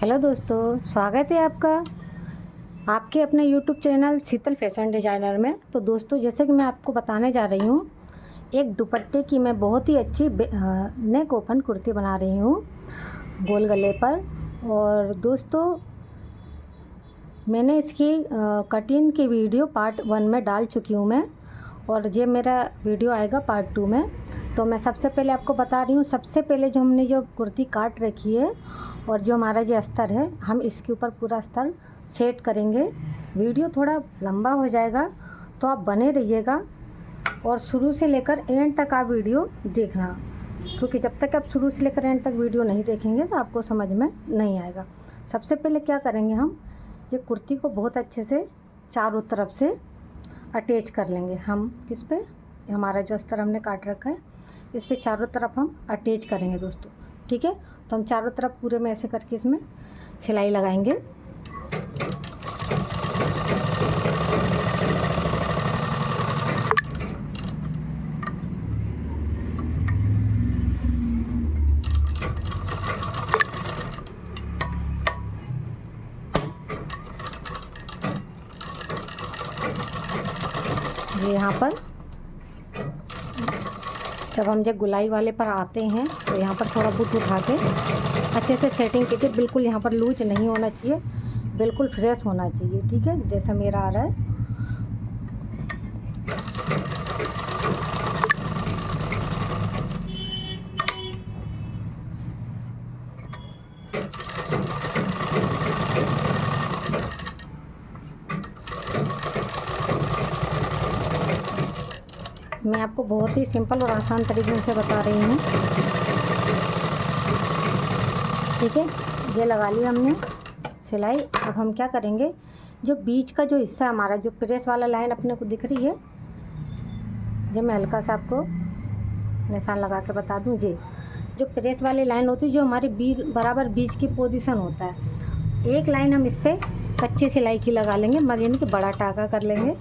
Hello दोस्तों, स्वागत है आपका आपके अपने यूट्यूब चैनल शीतल फैशन डिज़ाइनर में। तो दोस्तों, जैसे कि मैं आपको बताने जा रही हूँ, एक दुपट्टे की मैं बहुत ही अच्छी नेक ओपन कुर्ती बना रही हूँ गोल गले पर। और दोस्तों, मैंने इसकी कटिंग की वीडियो पार्ट 1 में डाल चुकी हूँ मैं, और ये मेरा वीडियो आएगा पार्ट 2 में। तो मैं सबसे पहले आपको बता रही हूँ, सबसे पहले जो हमने जो कुर्ती काट रखी है और जो हमारा जो अस्तर है, हम इसके ऊपर पूरा अस्तर सेट करेंगे। वीडियो थोड़ा लंबा हो जाएगा तो आप बने रहिएगा और शुरू से लेकर एंड तक आप वीडियो देखना, क्योंकि जब तक आप शुरू से लेकर एंड तक वीडियो नहीं देखेंगे तो आपको समझ में नहीं आएगा। सबसे पहले क्या करेंगे, हम ये कुर्ती को बहुत अच्छे से चारों तरफ से अटैच कर लेंगे। हम किस पे, हमारा जो अस्तर हमने काट रखा है इस पे चारों तरफ हम अटैच करेंगे दोस्तों, ठीक है। तो हम चारों तरफ पूरे में ऐसे करके इसमें सिलाई लगाएंगे। ये यहाँ पर जब हम जब गुलाई वाले पर आते हैं तो यहाँ पर थोड़ा बुट उठा के अच्छे से सेटिंग कीजिए। बिल्कुल यहाँ पर लूज नहीं होना चाहिए, बिल्कुल फ्रेश होना चाहिए, ठीक है, जैसा मेरा आ रहा है। मैं आपको बहुत ही सिंपल और आसान तरीके से बता रही हूँ, ठीक है। ये लगा लिया हमने सिलाई। अब हम क्या करेंगे, जो बीच का जो हिस्सा हमारा जो प्रेस वाला लाइन अपने को दिख रही है, जो मैं हल्का सा आपको निशान लगा के बता दूँ, जी जो प्रेस वाली लाइन होती है, जो हमारे बराबर बीच की पोजीशन होता है, एक लाइन हम इस पर कच्ची सिलाई की लगा लेंगे, मगर यानी कि बड़ा टाका कर लेंगे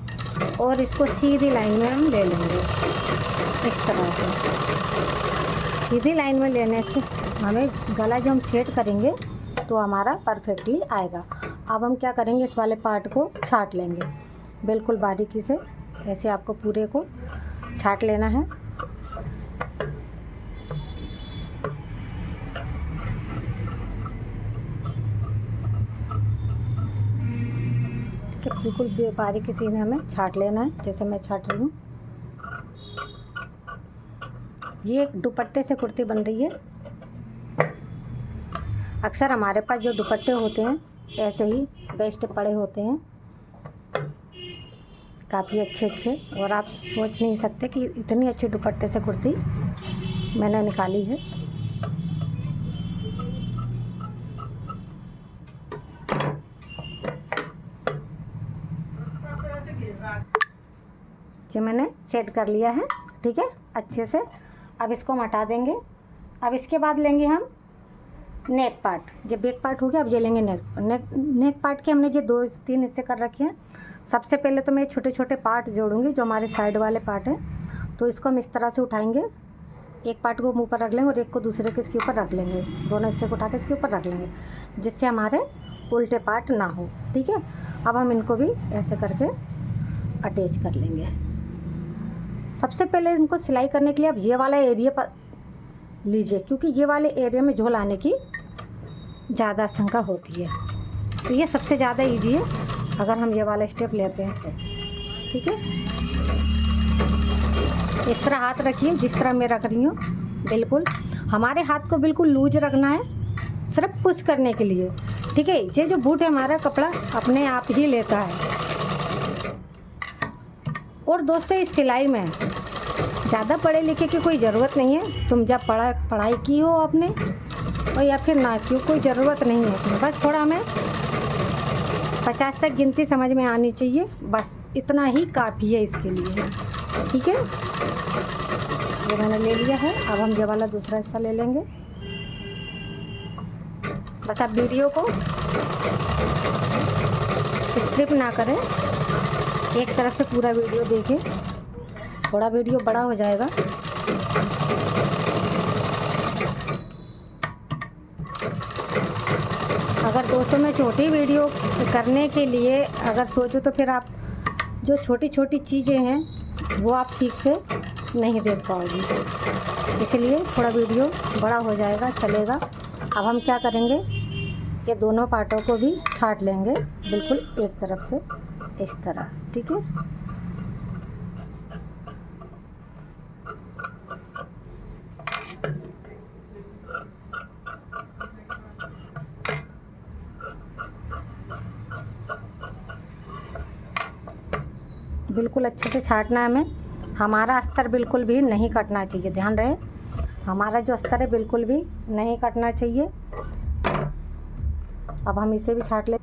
और इसको सीधी लाइन में हम ले लेंगे। इस तरह से सीधी लाइन में लेने से हमें गला जो हम सेट करेंगे तो हमारा परफेक्टली आएगा। अब हम क्या करेंगे, इस वाले पार्ट को छाट लेंगे बिल्कुल बारीकी से। ऐसे आपको पूरे को छाट लेना है। बिल्कुल बारीकी से हमें छाट लेना है, जैसे मैं छाट रही हूँ। ये एक दुपट्टे से कुर्ती बन रही है। अक्सर हमारे पास जो दुपट्टे होते हैं ऐसे ही बेस्ट पड़े होते हैं, काफ़ी अच्छे अच्छे, और आप सोच नहीं सकते कि इतनी अच्छी दुपट्टे से कुर्ती मैंने निकाली है। जो मैंने सेट कर लिया है, ठीक है, अच्छे से। अब इसको हम हटा देंगे। अब इसके बाद लेंगे हम नेक पार्ट। जब बैक पार्ट हो गया, अब ये लेंगे नेक पार्ट के हमने ये 2-3 हिस्से कर रखे हैं। सबसे पहले तो मैं छोटे छोटे पार्ट जोड़ूंगी, जो हमारे साइड वाले पार्ट हैं। तो इसको हम इस तरह से उठाएंगे, एक पार्ट को मुँह पर रख लेंगे और एक को दूसरे के इसके ऊपर रख लेंगे, दोनों हिस्से को उठा के इसके ऊपर रख लेंगे, जिससे हमारे उल्टे पार्ट ना हो, ठीक है। अब हम इनको भी ऐसे करके अटैच कर लेंगे। सबसे पहले इनको सिलाई करने के लिए आप ये वाला एरिया पर लीजिए, क्योंकि ये वाले एरिया में झोल आने की ज़्यादा आशंका होती है। तो ये सबसे ज़्यादा ईजी है अगर हम ये वाला स्टेप लेते हैं तो, ठीक है। इस तरह हाथ रखिए, जिस तरह मैं रख रही हूँ। बिल्कुल हमारे हाथ को बिल्कुल लूज रखना है, सिर्फ पुश करने के लिए, ठीक है। ये जो बूट है हमारा कपड़ा अपने आप ही लेता है। और दोस्तों, इस सिलाई में ज़्यादा पढ़े लिखे की कोई ज़रूरत नहीं है। तुम जब पढ़ाई की हो आपने और या फिर ना की हो, कोई ज़रूरत नहीं है। बस थोड़ा हमें 50 तक गिनती समझ में आनी चाहिए, बस इतना ही काफ़ी है इसके लिए, ठीक है। ये मैंने ले लिया है। अब हम ये वाला दूसरा हिस्सा ले लेंगे। बस आप वीडियो को स्किप ना करें, एक तरफ से पूरा वीडियो देखें, थोड़ा वीडियो बड़ा हो जाएगा। अगर दोस्तों में छोटी वीडियो करने के लिए अगर सोचो तो फिर आप जो छोटी छोटी चीज़ें हैं वो आप ठीक से नहीं देख पाओगी, इसलिए थोड़ा वीडियो बड़ा हो जाएगा चलेगा। अब हम क्या करेंगे, ये दोनों पार्टों को भी छाट लेंगे बिल्कुल एक तरफ से इस तरह, ठीक है। बिल्कुल अच्छे से छाटना है हमें। हमारा अस्तर बिल्कुल भी नहीं कटना चाहिए, ध्यान रहे, हमारा जो अस्तर है बिल्कुल भी नहीं कटना चाहिए। अब हम इसे भी छाट ले,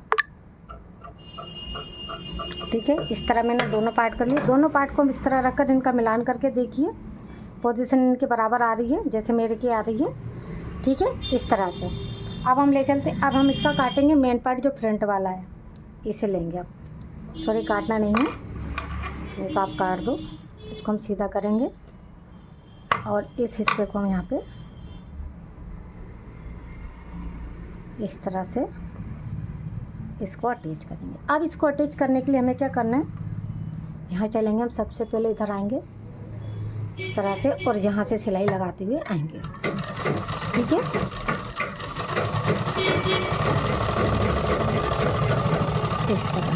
ठीक है। इस तरह मैंने दोनों पार्ट कर लिए। दोनों पार्ट को हम इस तरह रखकर इनका मिलान करके देखिए, पोजीशन इनके बराबर आ रही है जैसे मेरे की आ रही है, ठीक है, इस तरह से। अब हम ले चलते, अब हम इसका काटेंगे मेन पार्ट जो फ्रंट वाला है, इसे लेंगे। अब सॉरी काटना नहीं है, नहीं तो आप काट दो। इसको हम सीधा करेंगे और इस हिस्से को हम यहाँ पे इस तरह से इसको अटैच करेंगे। अब इसको अटैच करने के लिए हमें क्या करना है, यहाँ चलेंगे हम, सबसे पहले इधर आएंगे इस तरह से और यहाँ से सिलाई लगाते हुए आएंगे, ठीक है। इस तरह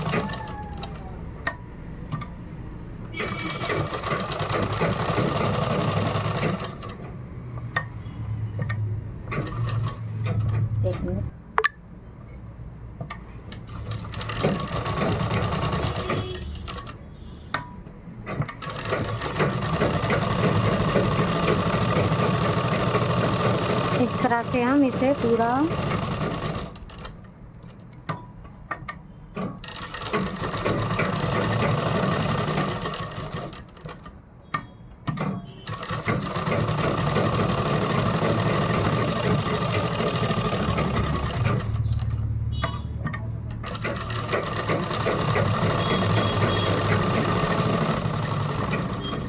एक मिनट, इस तरह से हम इसे पूरा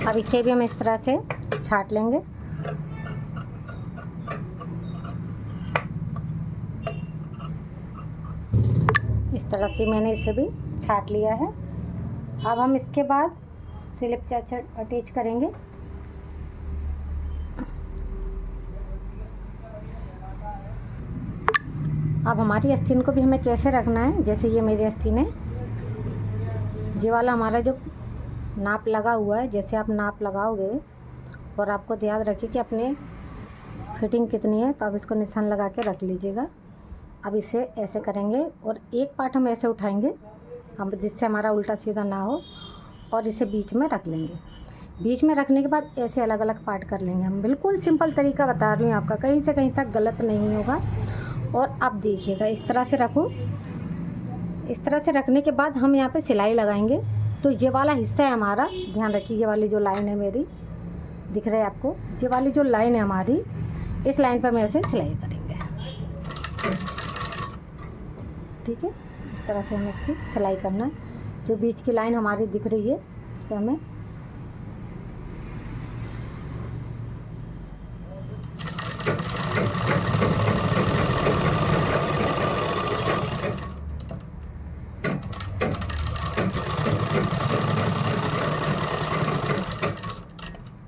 अब इसे भी हम इस तरह से छाट लेंगे। इस तरह से मैंने इसे भी छाट लिया है। अब हम इसके बाद स्लिप अटैच करेंगे। अब हमारी आस्तीन को भी हमें कैसे रखना है, जैसे ये मेरी आस्तीन है, ये वाला हमारा जो नाप लगा हुआ है, जैसे आप नाप लगाओगे और आपको याद रखिए कि अपने फिटिंग कितनी है, तो आप इसको निशान लगा के रख लीजिएगा। अब इसे ऐसे करेंगे और एक पार्ट हम ऐसे उठाएंगे हम, जिससे हमारा उल्टा सीधा ना हो, और इसे बीच में रख लेंगे। बीच में रखने के बाद ऐसे अलग अलग पार्ट कर लेंगे हम। बिल्कुल सिंपल तरीका बता रही हूँ आपका, कहीं से कहीं तक गलत नहीं होगा। और अब देखिएगा, इस तरह से रखो। इस तरह से रखने के बाद हम यहाँ पे सिलाई लगाएंगे। तो ये वाला हिस्सा है हमारा, ध्यान रखिए, ये वाली जो लाइन है मेरी, दिख रहा है आपको, ये वाली जो लाइन है हमारी, इस लाइन पर हम ऐसे सिलाई करेंगे, ठीक है। इस तरह से हमें इसकी सिलाई करना है। जो बीच की लाइन हमारी दिख रही है, इस पर हमें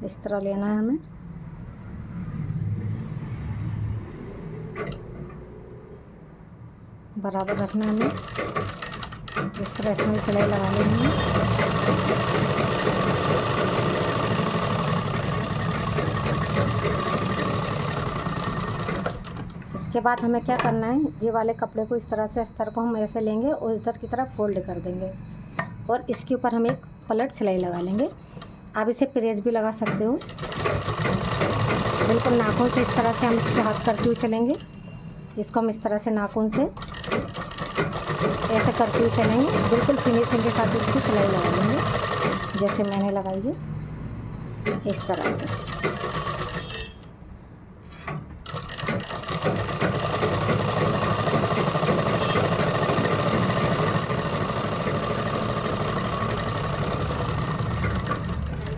इस तरह लेना है, हमें बराबर रखना है, हमें इस तरह से हमें सिलाई लगा लेनी है। इसके बाद हमें क्या करना है, ये वाले कपड़े को इस तरह से, अस्तर को हम ऐसे लेंगे और इधर की तरफ फोल्ड कर देंगे और इसके ऊपर हम एक पलट सिलाई लगा लेंगे। आप इसे प्रेस भी लगा सकते हो, बिल्कुल नाखून से इस तरह से हम इसके हाथ करते हुए चलेंगे। इसको हम इस तरह से नाखून से ऐसे करते हुए चलेंगे, बिल्कुल फिनिशिंग के साथ इसकी सिलाई लगा लेंगे जैसे मैंने लगाई है, इस तरह से।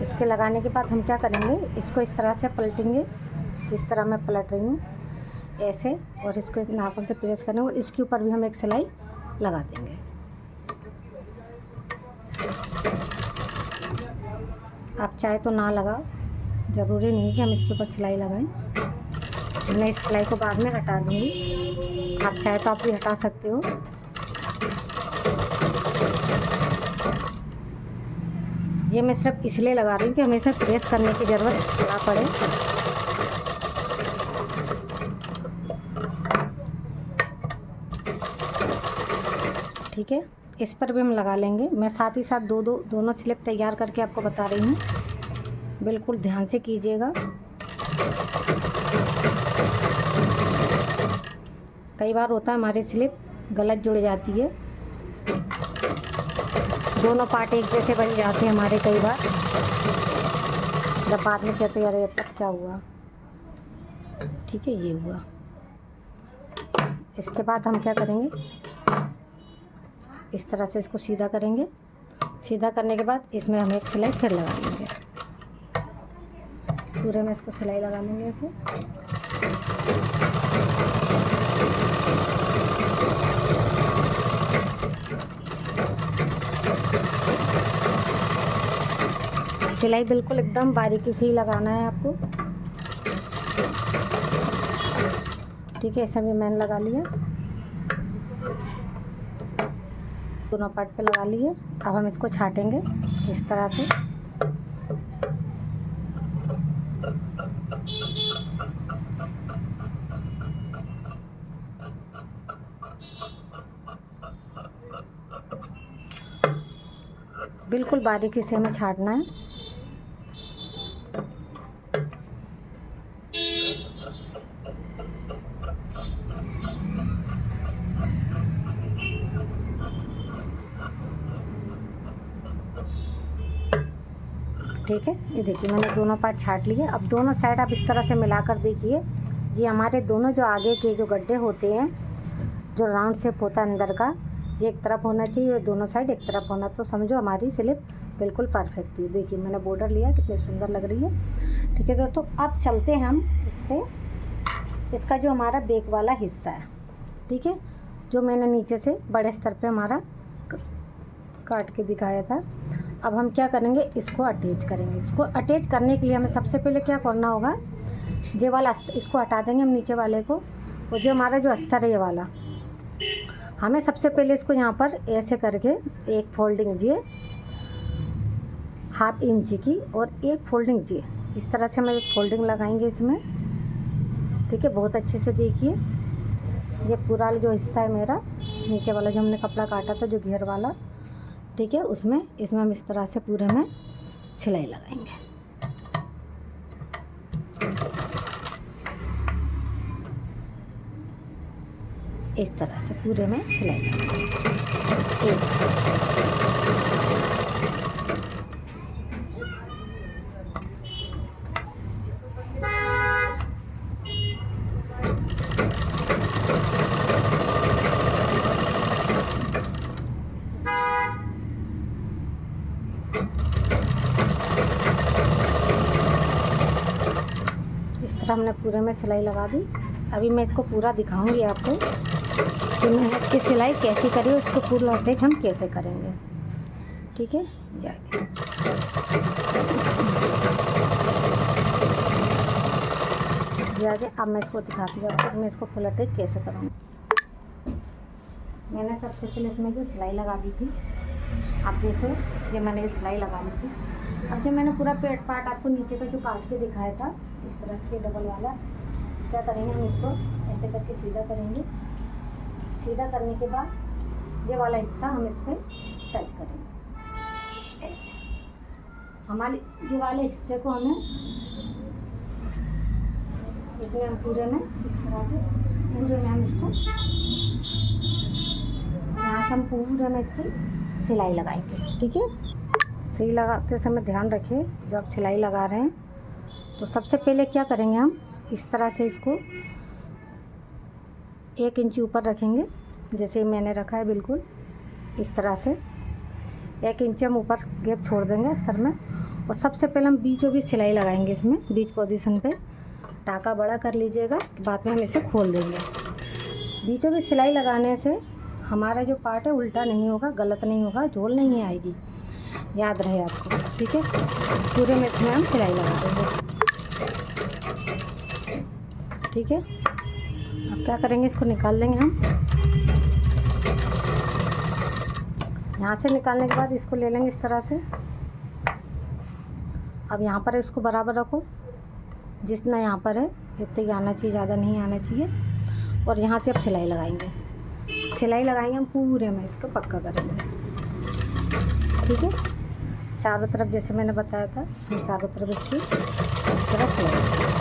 इसके लगाने के बाद हम क्या करेंगे, इसको इस तरह से पलटेंगे, जिस तरह मैं पलट रही हूँ। ऐसे, और इसको इस नाखून से प्रेस करेंगे और इसके ऊपर भी हम एक सिलाई लगा देंगे। आप चाहे तो ना लगाओ, ज़रूरी नहीं कि हम इसके ऊपर सिलाई लगाएं। मैं इस सिलाई को बाद में हटा दूँगी, आप चाहे तो आप भी हटा सकते हो। ये मैं सिर्फ इसलिए लगा रही हूँ कि हमें इसे प्रेस करने की ज़रूरत ना पड़े। ठीक है, इस पर भी हम लगा लेंगे। मैं साथ ही साथ दोनों स्लिप तैयार करके आपको बता रही हूँ, बिल्कुल ध्यान से कीजिएगा। कई बार होता है हमारी स्लिप गलत जुड़ जाती है, दोनों पार्ट एक जैसे बन जाते हैं हमारे कई बार, जब बाद में कहते हैं अरे तब क्या हुआ। ठीक है, ये हुआ। इसके बाद हम क्या करेंगे, इस तरह से इसको सीधा करेंगे। सीधा करने के बाद इसमें हम एक सिलाई फिर लगा लेंगे, पूरे में इसको सिलाई लगा लेंगे ऐसे। सिलाई बिल्कुल एकदम बारीकी से ही लगाना है आपको। ठीक है, ऐसा भी मैंने लगा लिया, दोनों पार्ट पे लगा लिए। अब हम इसको छाटेंगे इस तरह से। बिल्कुल बारीकी से हमें छाटना है। ठीक है, ये देखिए मैंने दोनों पार्ट छाट लिए। अब दोनों साइड आप इस तरह से मिलाकर देखिए, ये हमारे दोनों जो आगे के जो गड्ढे होते हैं, जो राउंड शेप होता है अंदर का, ये एक तरफ होना चाहिए, दोनों साइड एक तरफ होना, तो समझो हमारी स्लिप बिल्कुल परफेक्ट है। देखिए मैंने बॉर्डर लिया, कितनी सुंदर लग रही है। ठीक है दोस्तों, अब चलते हैं हम इस पर। इसका जो हमारा बैक वाला हिस्सा है, ठीक है, जो मैंने नीचे से बड़े स्तर पे हमारा काट के दिखाया था, अब हम क्या करेंगे, इसको अटैच करेंगे। इसको अटैच करने के लिए हमें सबसे पहले क्या करना होगा, ये वाला इसको हटा देंगे हम नीचे वाले को, और जो हमारा जो अस्तर है ये वाला, हमें सबसे पहले इसको यहाँ पर ऐसे करके एक फोल्डिंग ये 1/2 इंच की और एक फोल्डिंग ये, इस तरह से हम एक फोल्डिंग लगाएंगे इसमें। ठीक है, बहुत अच्छे से देखिए, ये पूरा जो हिस्सा है मेरा नीचे वाला, जो हमने कपड़ा काटा था जो घेर वाला, ठीक है, इसमें हम इस तरह से पूरे में सिलाई लगाएंगे। इस तरह से पूरे में सिलाई लगाएंगे। हमने पूरे में सिलाई लगा दी। अभी मैं इसको पूरा दिखाऊंगी आपको कि मैं इसकी सिलाई कैसी करी, उसको पूरा अटैच हम कैसे करेंगे। ठीक है, आगे अब मैं इसको दिखाती हूँ आपको, मैं इसको फुल अटैच कैसे करूँगी। मैंने सबसे पहले इसमें जो सिलाई लगा दी थी, आप देखो ये मैंने सिलाई लगा दी थी। अब जो मैंने पूरा पेट पार्ट आपको नीचे का जो काट के दिखाया था, इस तरह से डबल वाला, क्या करेंगे हम इसको ऐसे करके सीधा करेंगे। सीधा करने के बाद ये वाला हिस्सा हम इस पर टच करेंगे ऐसे। हमारे ये वाले हिस्से को हमें इसमें हम पूरे में इस तरह से पूरे में हम इसको यहाँ से हम पूरे में इसकी सिलाई लगाएंगे। ठीक है, सिलाई लगाते समय ध्यान रखिए, जो आप सिलाई लगा रहे हैं तो सबसे पहले क्या करेंगे, हम इस तरह से इसको 1 इंच ऊपर रखेंगे, जैसे मैंने रखा है बिल्कुल इस तरह से 1 इंच हम ऊपर गैप छोड़ देंगे अस्तर में। और सबसे पहले हम बीचों बीच सिलाई लगाएंगे इसमें, बीच पोजीशन पे। टाका बड़ा कर लीजिएगा, बाद में हम इसे खोल देंगे। बीचों बीच सिलाई लगाने से हमारा जो पार्ट है उल्टा नहीं होगा, गलत नहीं होगा, झोल नहीं आएगी, याद रहे आपको। ठीक है, पूरे में इसमें हम सिलाई लगा देंगे। ठीक है, अब क्या करेंगे, इसको निकाल लेंगे हम। यहाँ से निकालने के बाद इसको ले लेंगे इस तरह से। अब यहाँ पर इसको बराबर रखो, जितना यहाँ पर है इतना ही आना चाहिए, ज़्यादा नहीं आना चाहिए। और यहाँ से अब सिलाई लगाएंगे, सिलाई लगाएंगे हम पूरे में, इसको पक्का करेंगे। ठीक है, चारों तरफ जैसे मैंने बताया था, चारों तरफ इसकी इस तरह सिलाई।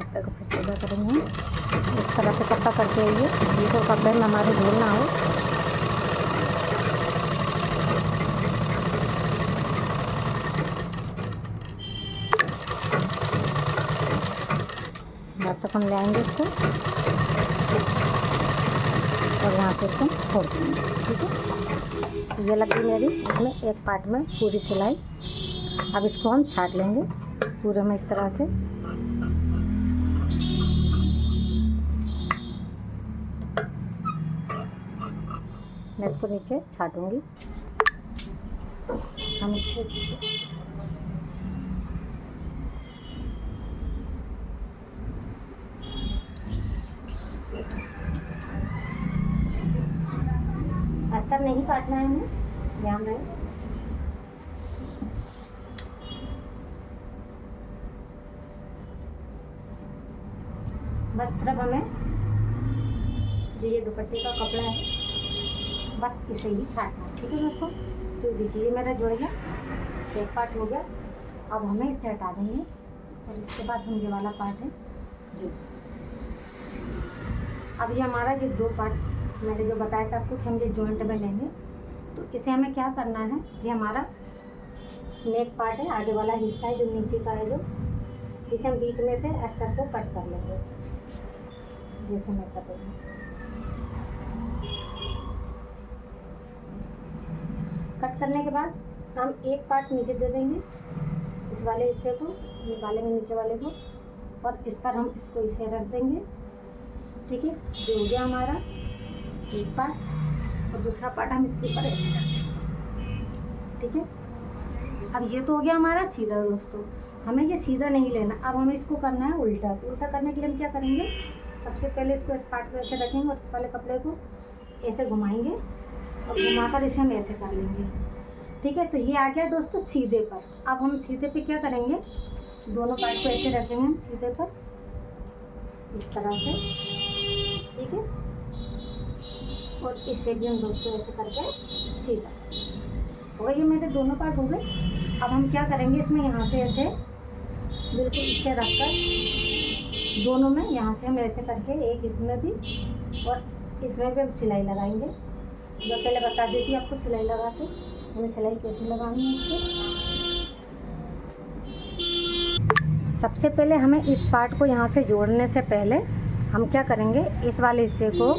कपड़े को फिर सीधा करेंगे इस तरह से, कपड़ा करते हुए बिल्कुल कपड़े में हमारे धूल ना हो। जब तक हम ले आएंगे इसको और यहाँ से इसको छोड़ देंगे। ठीक है, ये लग गई मेरी इसमें एक पार्ट में पूरी सिलाई। अब इसको हम छाट लेंगे पूरे में इस तरह से। मैं इसको नीचे छाटूंगी। हम अस्तर नहीं काटना है, हमें ध्यान रहे। बस सिर्फ हमें जो ये दुपट्टे का कपड़ा है बस इसे ही छाटना है। ठीक है दोस्तों, तो देखिए मेरा जुड़ गया, एक पार्ट हो गया। अब हमें इसे हटा देंगे और इसके बाद हम ये वाला पार्ट है जो, अब ये हमारा जो दो पार्ट मैंने जो बताया था आपको कि हम ये जॉइंट में लेंगे, तो इसे हमें क्या करना है, ये हमारा नेक पार्ट है, आगे वाला हिस्सा है जो नीचे का है, जो इसे हम बीच में से अस्तर को कट कर लेंगे जैसे मैं कर रही हूँ। कट करने के बाद हम एक पार्ट नीचे दे देंगे, इस वाले हिस्से को निकालेंगे नीचे वाले को, और इस पर हम इसको इसे रख देंगे। ठीक है, जो हो गया हमारा एक पार्ट, और दूसरा पार्ट हम इसके ऊपर ऐसे रख देंगे। ठीक है, अब ये तो हो गया हमारा सीधा। दोस्तों हमें ये सीधा नहीं लेना, अब हमें इसको करना है उल्टा। तो उल्टा करने के लिए हम क्या करेंगे, सबसे पहले इसको इस पार्ट को ऐसे रखेंगे और इस वाले कपड़े को ऐसे घुमाएंगे और घुमाकर इसे हम ऐसे कर लेंगे। ठीक है, तो ये आ गया दोस्तों सीधे पर। अब हम सीधे पे क्या करेंगे, दोनों पार्ट को ऐसे रखेंगे हम सीधे पर इस तरह से। ठीक है, और इससे भी हम दोस्तों ऐसे करके सीधा हो गया। ये मेरे दोनों पार्ट हो गए। अब हम क्या करेंगे, इसमें यहाँ से ऐसे बिल्कुल इसके रख कर दोनों में यहाँ से हम ऐसे करके एक इसमें भी और इसमें भी हम सिलाई लगाएंगे। जो पहले बता देती आपको सिलाई लगा के, हमें सिलाई कैसे लगानी है इसकी। सबसे पहले हमें इस पार्ट को यहाँ से जोड़ने से पहले हम क्या करेंगे, इस वाले हिस्से को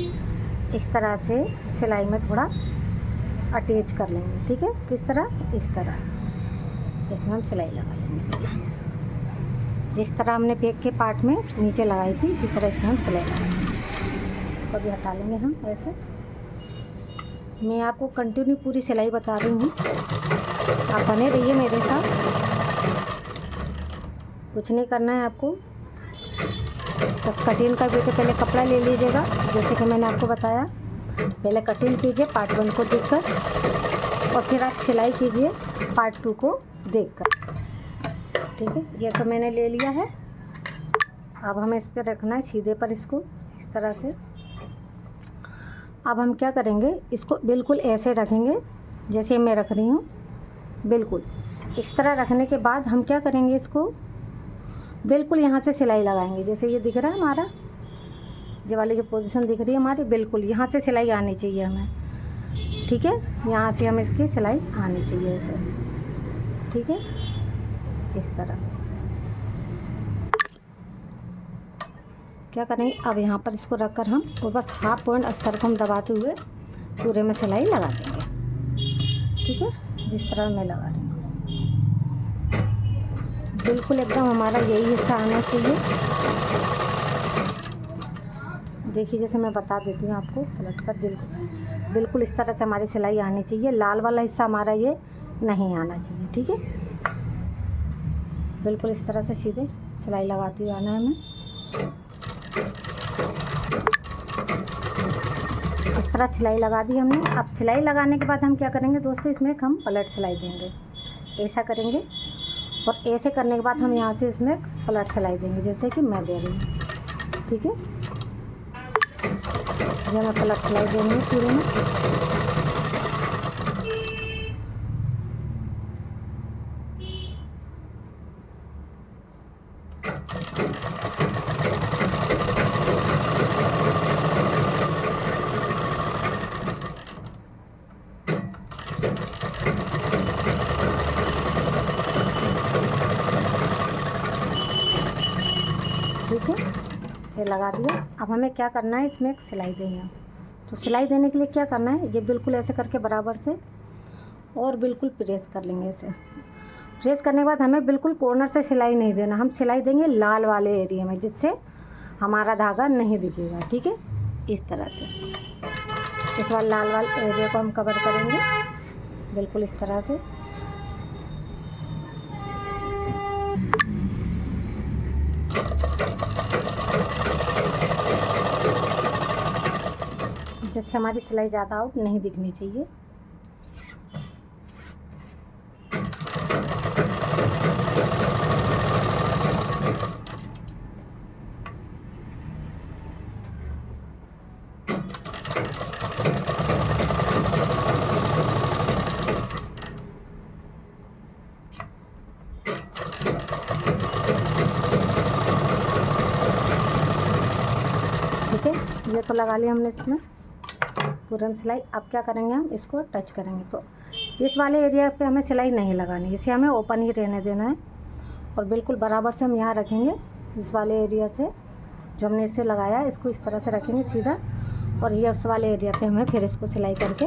इस तरह से सिलाई में थोड़ा अटैच कर लेंगे। ठीक है, किस तरह, इस तरह इसमें हम सिलाई लगा लेंगे पहले। जिस तरह हमने बैक के पार्ट में नीचे लगाई थी इसी तरह इसमें हम सिलाई लगाएंगे। इसको भी हटा लेंगे हम ऐसे। मैं आपको कंटिन्यू पूरी सिलाई बता रही हूँ, आप बने रहिए मेरे साथ। कुछ नहीं करना है आपको, बस कटिंग का बेटे पहले कपड़ा ले लीजिएगा जैसे कि मैंने आपको बताया। पहले कटिंग कीजिए पार्ट 1 को देखकर और फिर आप सिलाई कीजिए पार्ट 2 को देखकर। ठीक है, ये तो मैंने ले लिया है। अब हमें इस पर रखना है सीधे पर, इसको इस तरह से अब हम क्या करेंगे, इसको बिल्कुल ऐसे रखेंगे जैसे मैं रख रही हूँ। बिल्कुल इस तरह रखने के बाद हम क्या करेंगे, इसको बिल्कुल यहाँ से सिलाई लगाएंगे। जैसे ये दिख रहा है हमारा, ये वाली जो पोजीशन दिख रही है हमारी, बिल्कुल यहाँ से सिलाई आनी चाहिए हमें। ठीक है, यहाँ से हम इसकी सिलाई आनी चाहिए ऐसे। ठीक है, इस तरह क्या करेंगे, अब यहाँ पर इसको रख कर हम और बस हाफ पॉइंट अस्तर को हम दबाते हुए पूरे में सिलाई लगा देंगे। ठीक है, जिस तरह मैं लगा रही हूँ, बिल्कुल एकदम हमारा यही हिस्सा आना चाहिए। देखिए जैसे मैं बता देती हूँ आपको, पलट कर बिल्कुल इस तरह से हमारी सिलाई आनी चाहिए। लाल वाला हिस्सा हमारा ये नहीं आना चाहिए। ठीक है, बिल्कुल इस तरह से सीधे सिलाई लगाती हुई आना है हमें। इस तरह सिलाई लगा दी हमने। अब सिलाई लगाने के बाद हम क्या करेंगे दोस्तों, इसमें एक हम पलट सिलाई देंगे। ऐसा करेंगे और ऐसे करने के बाद हम यहाँ से इसमें पलट सिलाई देंगे, जैसे कि मैं दे रही हूँ। ठीक है, ये मैं पलट सिलाई देंगे पूरे में। ठीक है, ये लगा दिया। अब हमें क्या करना है, इसमें एक सिलाई देनी है। तो सिलाई देने के लिए क्या करना है, ये बिल्कुल ऐसे करके बराबर से और बिल्कुल प्रेस कर लेंगे। इसे प्रेस करने के बाद हमें बिल्कुल कॉर्नर से सिलाई नहीं देना, हम सिलाई देंगे लाल वाले एरिया में, जिससे हमारा धागा नहीं दिखेगा। ठीक है, इस तरह से इस वाले लाल वाले एरिया को हम कवर करेंगे बिल्कुल इस तरह से। जिससे हमारी सिलाई ज़्यादा आउट नहीं दिखनी चाहिए। ठीक है, ये तो लगा लिया हमने इसमें पूरे में सिलाई। अब क्या करेंगे, हम इसको टच करेंगे। तो इस वाले एरिया पे हमें सिलाई नहीं लगानी, इसे हमें ओपन ही रहने देना है। और बिल्कुल बराबर से हम यहाँ रखेंगे, इस वाले एरिया से जो हमने इसे लगाया इसको इस तरह से रखेंगे सीधा। और ये उस वाले एरिया पे हमें फिर इसको सिलाई करके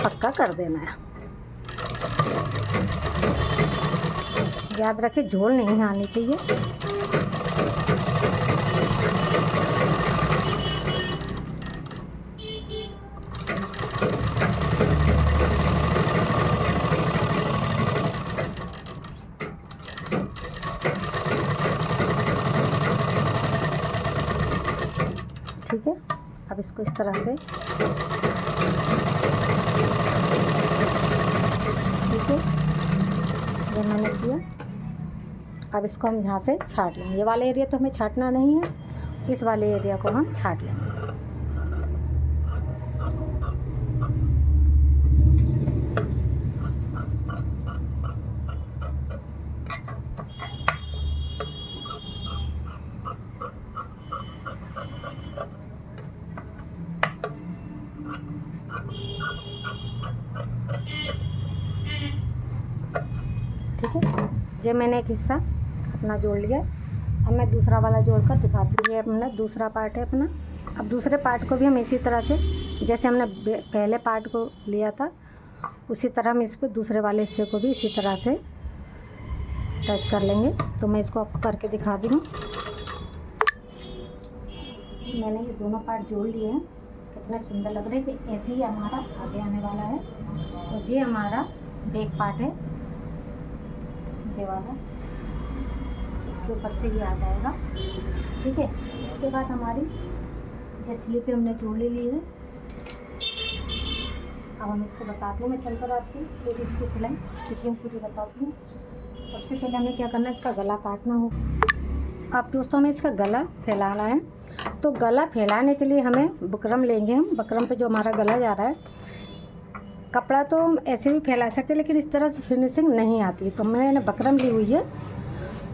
पक्का कर देना है। याद रखें, झोल नहीं आनी चाहिए। ठीक है, अब इसको इस तरह से, ठीक है, ये मैंने किया। अब इसको हम यहाँ से छाट लेंगे। ये वाले एरिया तो हमें छाटना नहीं है, इस वाले एरिया को हम छाट लेंगे। ठीक है, ये मैंने एक हिस्सा अपना जोड़ लिया। अब मैं दूसरा वाला जोड़कर दिखाती हूँ। ये अपना दूसरा पार्ट है अपना। अब दूसरे पार्ट को भी हम इसी तरह से, जैसे हमने पहले पार्ट को लिया था, उसी तरह हम इस पर दूसरे वाले हिस्से को भी इसी तरह से टच कर लेंगे। तो मैं इसको आपको करके दिखा दी हूँ। मैंने ये दोनों पार्ट जोड़ लिए हैं, कितने सुंदर लग रहे थे। ऐसे ही हमारा आगे आने वाला है। तो ये हमारा बैक पार्ट है, ये वाला, इसके ऊपर से ये आ जाएगा। ठीक है, इसके बाद हमारी जो स्लीप हमने जोड़ ली है। अब हम इसको बताती हूँ, मैं चलकर आती हूँ पूरी इसकी सिलाई स्टिचिंग पूरी बताती हूँ। सबसे पहले हमें क्या करना है, इसका गला काटना होगा। अब दोस्तों हमें इसका गला फैलाना है। तो गला फैलाने के लिए हमें बुकरम लेंगे हम। बुकरम पे जो हमारा गला जा रहा है, कपड़ा तो हम ऐसे भी फैला सकते हैं, लेकिन इस तरह से फिनिशिंग नहीं आती। तो मैंने बुकरम ली हुई है।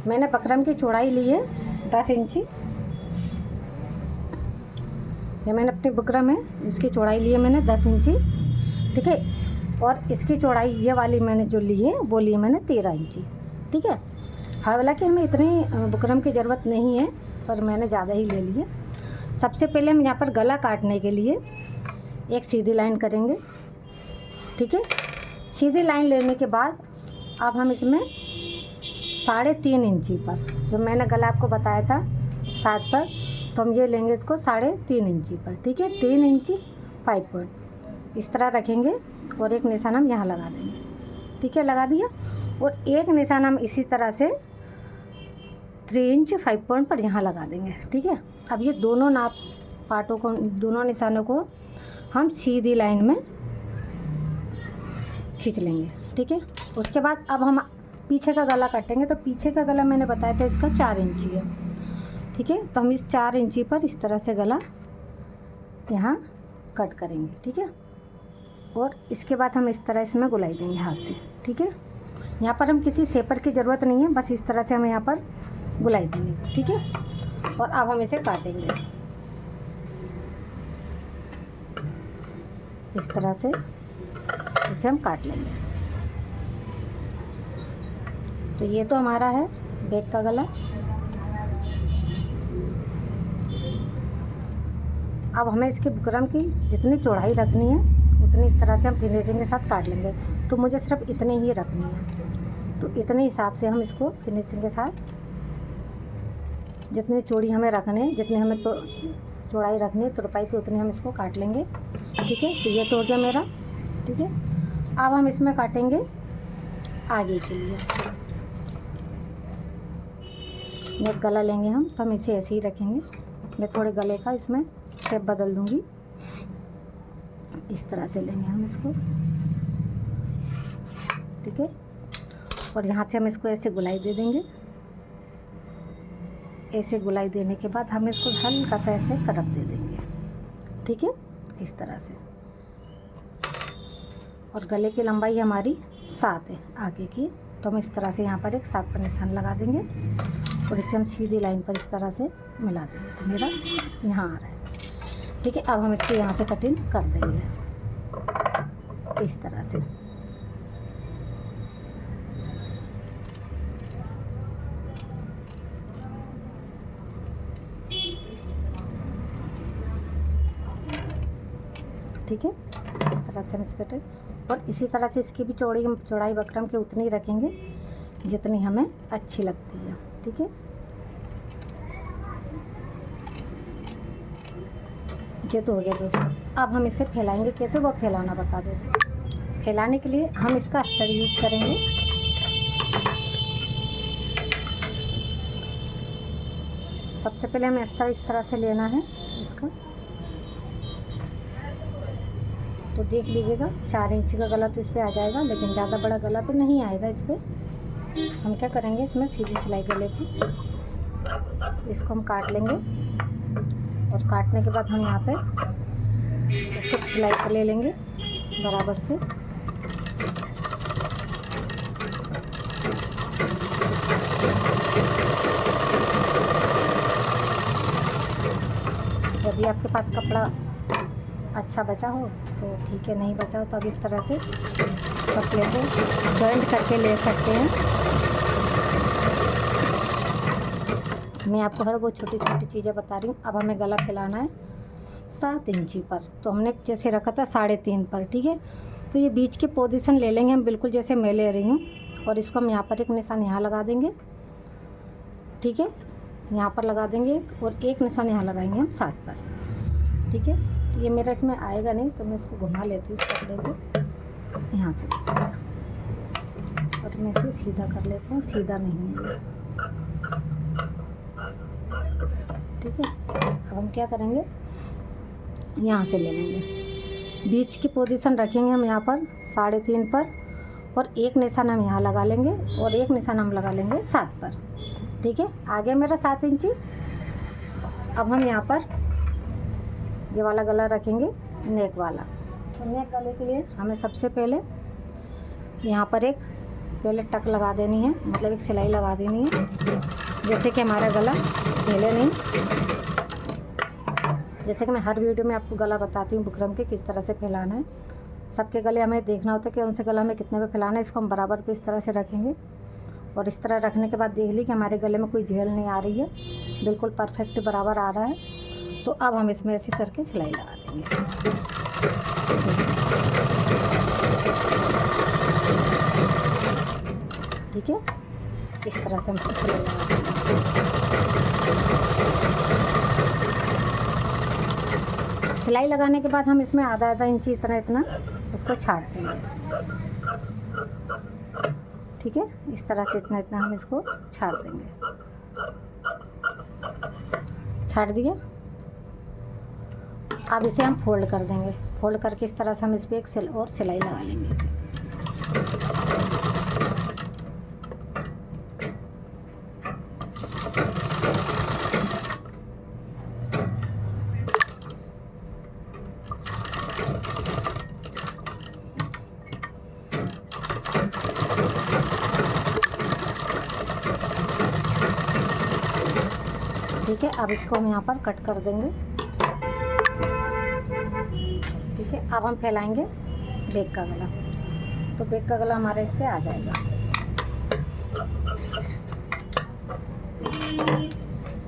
मैंने बुकरम की चौड़ाई ली है 10 इंची। ये मैंने अपनी बुकरम है, इसकी चौड़ाई ली है मैंने 10 इंची, ठीक है। और इसकी चौड़ाई ये वाली मैंने जो ली है वो ली है मैंने 13 इंची, ठीक है। हालांकि हमें इतनी बुकरम की ज़रूरत नहीं है, पर मैंने ज़्यादा ही ले ली है। सबसे पहले हम यहाँ पर गला काटने के लिए एक सीधी लाइन करेंगे, ठीक है। सीधी लाइन लेने के बाद अब हम इसमें 3.5 इंची पर, जो मैंने गला आपको बताया था 7 पर, तो हम ये लेंगे इसको 3.5 इंची पर, ठीक है। 3 इंची 5 पॉइंट इस तरह रखेंगे और एक निशान हम यहाँ लगा देंगे, ठीक है। लगा दिया। और एक निशान हम इसी तरह से 3 इंच 5 पॉइंट पर यहाँ लगा देंगे, ठीक है। अब ये दोनों नाप पार्टों को, दोनों निशानों को हम सीधी लाइन में खींच लेंगे, ठीक है। उसके बाद अब हम पीछे का गला काटेंगे। तो पीछे का गला मैंने बताया था इसका 4 इंची है, ठीक है। तो हम इस 4 इंची पर इस तरह से गला यहाँ कट करेंगे, ठीक है। और इसके बाद हम इस तरह इसमें गुलाई देंगे हाथ से, ठीक है। यहाँ पर हम किसी शेपर की ज़रूरत नहीं है, बस इस तरह से हम यहाँ पर गुलाई देंगे, ठीक है। और अब हम इसे काटेंगे इस तरह से, इसे हम काट लेंगे। तो ये तो हमारा है बैक का गला। अब हमें इसके बुकरम की जितनी चौड़ाई रखनी है उतनी इस तरह से हम फिनिशिंग के साथ काट लेंगे। तो मुझे सिर्फ इतनी ही रखनी है, तो इतने हिसाब से हम इसको फिनिशिंग के साथ, जितनी चौड़ी हमें रखनी है, जितनी हमें तो चौड़ाई रखनी है तुरपाई पे, उतनी हम इसको काट लेंगे, ठीक है। तो ये तो हो गया मेरा, ठीक है। अब हम इसमें काटेंगे आगे के लिए। नेक गला लेंगे हम, तो हम इसे ऐसे ही रखेंगे। मैं थोड़े गले का इसमें शेप बदल दूंगी, इस तरह से लेंगे हम इसको, ठीक है। और यहाँ से हम इसको ऐसे गुलाई दे देंगे। ऐसे गुलाई देने के बाद हम इसको हल्का सा ऐसे करप दे देंगे, ठीक है, इस तरह से। और गले की लंबाई हमारी 7 है आगे की, तो हम इस तरह से यहाँ पर एक 7 पर निशान लगा देंगे और इसे हम सीधी लाइन पर इस तरह से मिला देंगे। तो मेरा यहाँ आ रहा है, ठीक है। अब हम इसको यहाँ से कटिंग कर देंगे इस तरह से। ठीक है, इस तरह से हम इसके कटिंग, और इसी तरह से इसकी भी चौड़ाई बकरम के उतनी रखेंगे जितनी हमें अच्छी लगती है, ठीक है। ये तो हो गया दोस्तों। अब हम इसे फैलाएंगे कैसे, वो फैलाना बता देते। फैलाने के लिए हम इसका अस्तर यूज करेंगे। सबसे पहले हमें अस्तर इस तरह से लेना है इसका। तो देख लीजिएगा 4 इंच का गला तो इस पर आ जाएगा, लेकिन ज़्यादा बड़ा गला तो नहीं आएगा इस पर। हम क्या करेंगे, इसमें सीधी सिलाई गले की इसको हम काट लेंगे, और काटने के बाद हम यहाँ पे इसको सिलाई पर ले लेंगे बराबर से। यदि आपके पास कपड़ा अच्छा बचा हो तो ठीक है, नहीं बचा हो तो अब इस तरह से कपड़े को जॉइंट करके ले सकते हैं। मैं आपको हर वो छोटी छोटी चीज़ें बता रही हूँ। अब हमें गला फैलाना है 7 इंची पर, तो हमने जैसे रखा था 3.5 पर, ठीक है। तो ये बीच की पोजीशन ले लेंगे हम, बिल्कुल जैसे मैं ले रही हूँ, और इसको हम यहाँ पर एक निशान यहाँ लगा देंगे, ठीक है। यहाँ पर लगा देंगे और एक निशान यहाँ लगाएंगे हम 7 पर, ठीक है। तो ये मेरा इसमें आएगा नहीं, तो मैं इसको घुमा लेती हूँ इस कपड़े को यहाँ से, और मैं इसे सीधा कर लेता हूँ। सीधा नहीं है, ठीक है। अब हम क्या करेंगे, यहाँ से ले लेंगे, बीच की पोजीशन रखेंगे हम यहाँ पर 3.5 पर, और एक निशान हम यहाँ लगा लेंगे और एक निशान हम लगा लेंगे 7 पर, ठीक है, आ गया मेरा 7 इंची। अब हम यहाँ पर ये वाला गला रखेंगे, नेक वाला। तो नेक गले के लिए हमें सबसे पहले यहाँ पर एक पहले टक लगा देनी है, मतलब एक सिलाई लगा देनी है, जैसे कि हमारा गला हिले नहीं। जैसे कि मैं हर वीडियो में आपको गला बताती हूँ बुकरम के किस तरह से फैलाना है। सबके गले हमें देखना होता है कि उनसे गला हमें कितने पे फैलाना है। इसको हम बराबर पे इस तरह से रखेंगे और इस तरह रखने के बाद देख ली कि हमारे गले में कोई झेल नहीं आ रही है, बिल्कुल परफेक्ट बराबर आ रहा है। तो अब हम इसमें ऐसे करके सिलाई लगा देंगे। ठीक है, इस तरह से हम सिलाई लगा देंगे। सिलाई लगाने के बाद हम इसमें आधा इंची इतना इसको छाड़ देंगे। ठीक है, इस तरह से इतना हम इसको छाड़ देंगे। छाड़ दिया। अब इसे हम फोल्ड कर देंगे। फोल्ड करके इस तरह से हम इस पर एक सिलाई लगा लेंगे इसे। ठीक है, अब इसको हम यहाँ पर कट कर देंगे। ठीक है, अब हम फैलाएंगे बैक का गला। तो बैक का गला हमारा इस पे आ जाएगा।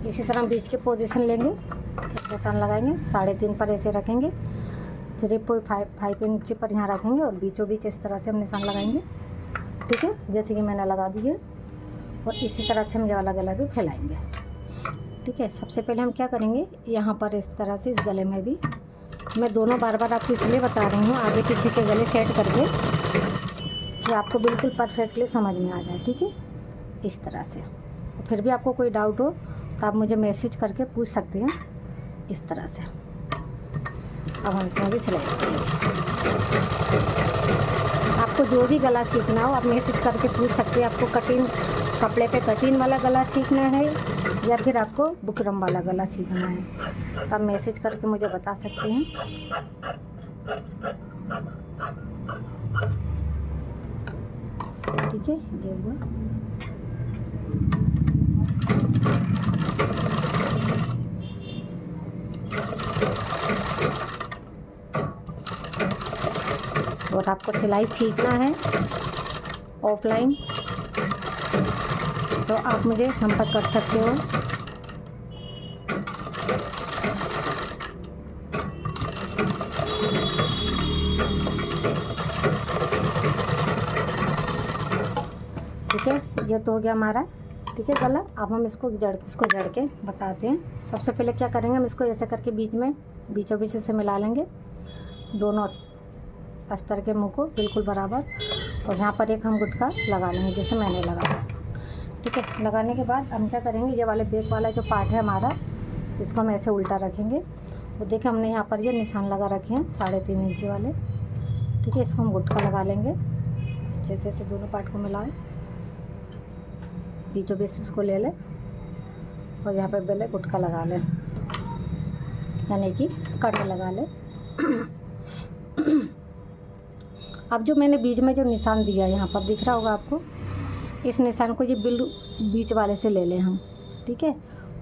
इसी तरह हम बीच की पोजीशन लेंगे, निशान लगाएंगे, 3.5 पर ऐसे रखेंगे, 3.5 इंच पर यहाँ रखेंगे और बीचों बीच इस तरह से हम निशान लगाएंगे। ठीक है, जैसे कि मैंने लगा दिए। और इसी तरह से हम ये वाला गला भी फैलाएंगे। ठीक है, सबसे पहले हम क्या करेंगे, यहाँ पर इस तरह से इस गले में भी मैं दोनों बार आपको इसलिए बता रही हूँ आगे पीछे के गले सेट करके कि आपको बिल्कुल परफेक्टली समझ में आ जाए। ठीक है, इस तरह से। फिर भी आपको कोई डाउट हो तो आप मुझे मैसेज करके पूछ सकते हैं इस तरह से। अब हम इसमें भी सिलाई करेंगे। आपको जो भी गला सीखना हो आप मैसेज करके पूछ सकते हैं। आपको कटिंग कपड़े पे कटिंग वाला गला सीखना है या फिर आपको बुकरम वाला गला सीखना है, तो आप मैसेज करके मुझे बता सकते हैं। ठीक है, ये हुआ। और आपको सिलाई सीखना है ऑफलाइन तो आप मुझे संपर्क कर सकते हो। ठीक है, ये तो हो गया हमारा। ठीक है गला। अब हम इसको जड़ के बताते हैं। सबसे पहले क्या करेंगे, हम इसको ऐसे करके बीचों बीच से मिला लेंगे दोनों अस्तर के मुंह को बिल्कुल बराबर, और यहाँ पर एक हम गुटका लगा लेंगे जैसे मैंने लगाया। ठीक है, लगाने के बाद हम क्या करेंगे, ये वाले बैक वाला जो पार्ट है हमारा, इसको हम ऐसे उल्टा रखेंगे। और देखिए हमने यहाँ पर ये निशान लगा रखे हैं 3.5 इंची वाले। ठीक है, इसको हम गुटका लगा लेंगे, जैसे ऐसे दोनों पार्ट को मिलाएं, बीचों बीच इसको ले लें और यहाँ पर पहले गुटका लगा लें, यानी कि कट लगा लें। अब जो मैंने बीच में जो निशान दिया यहाँ पर दिख रहा होगा आपको, इस निशान को ये बीच वाले से ले लें हम। ठीक है,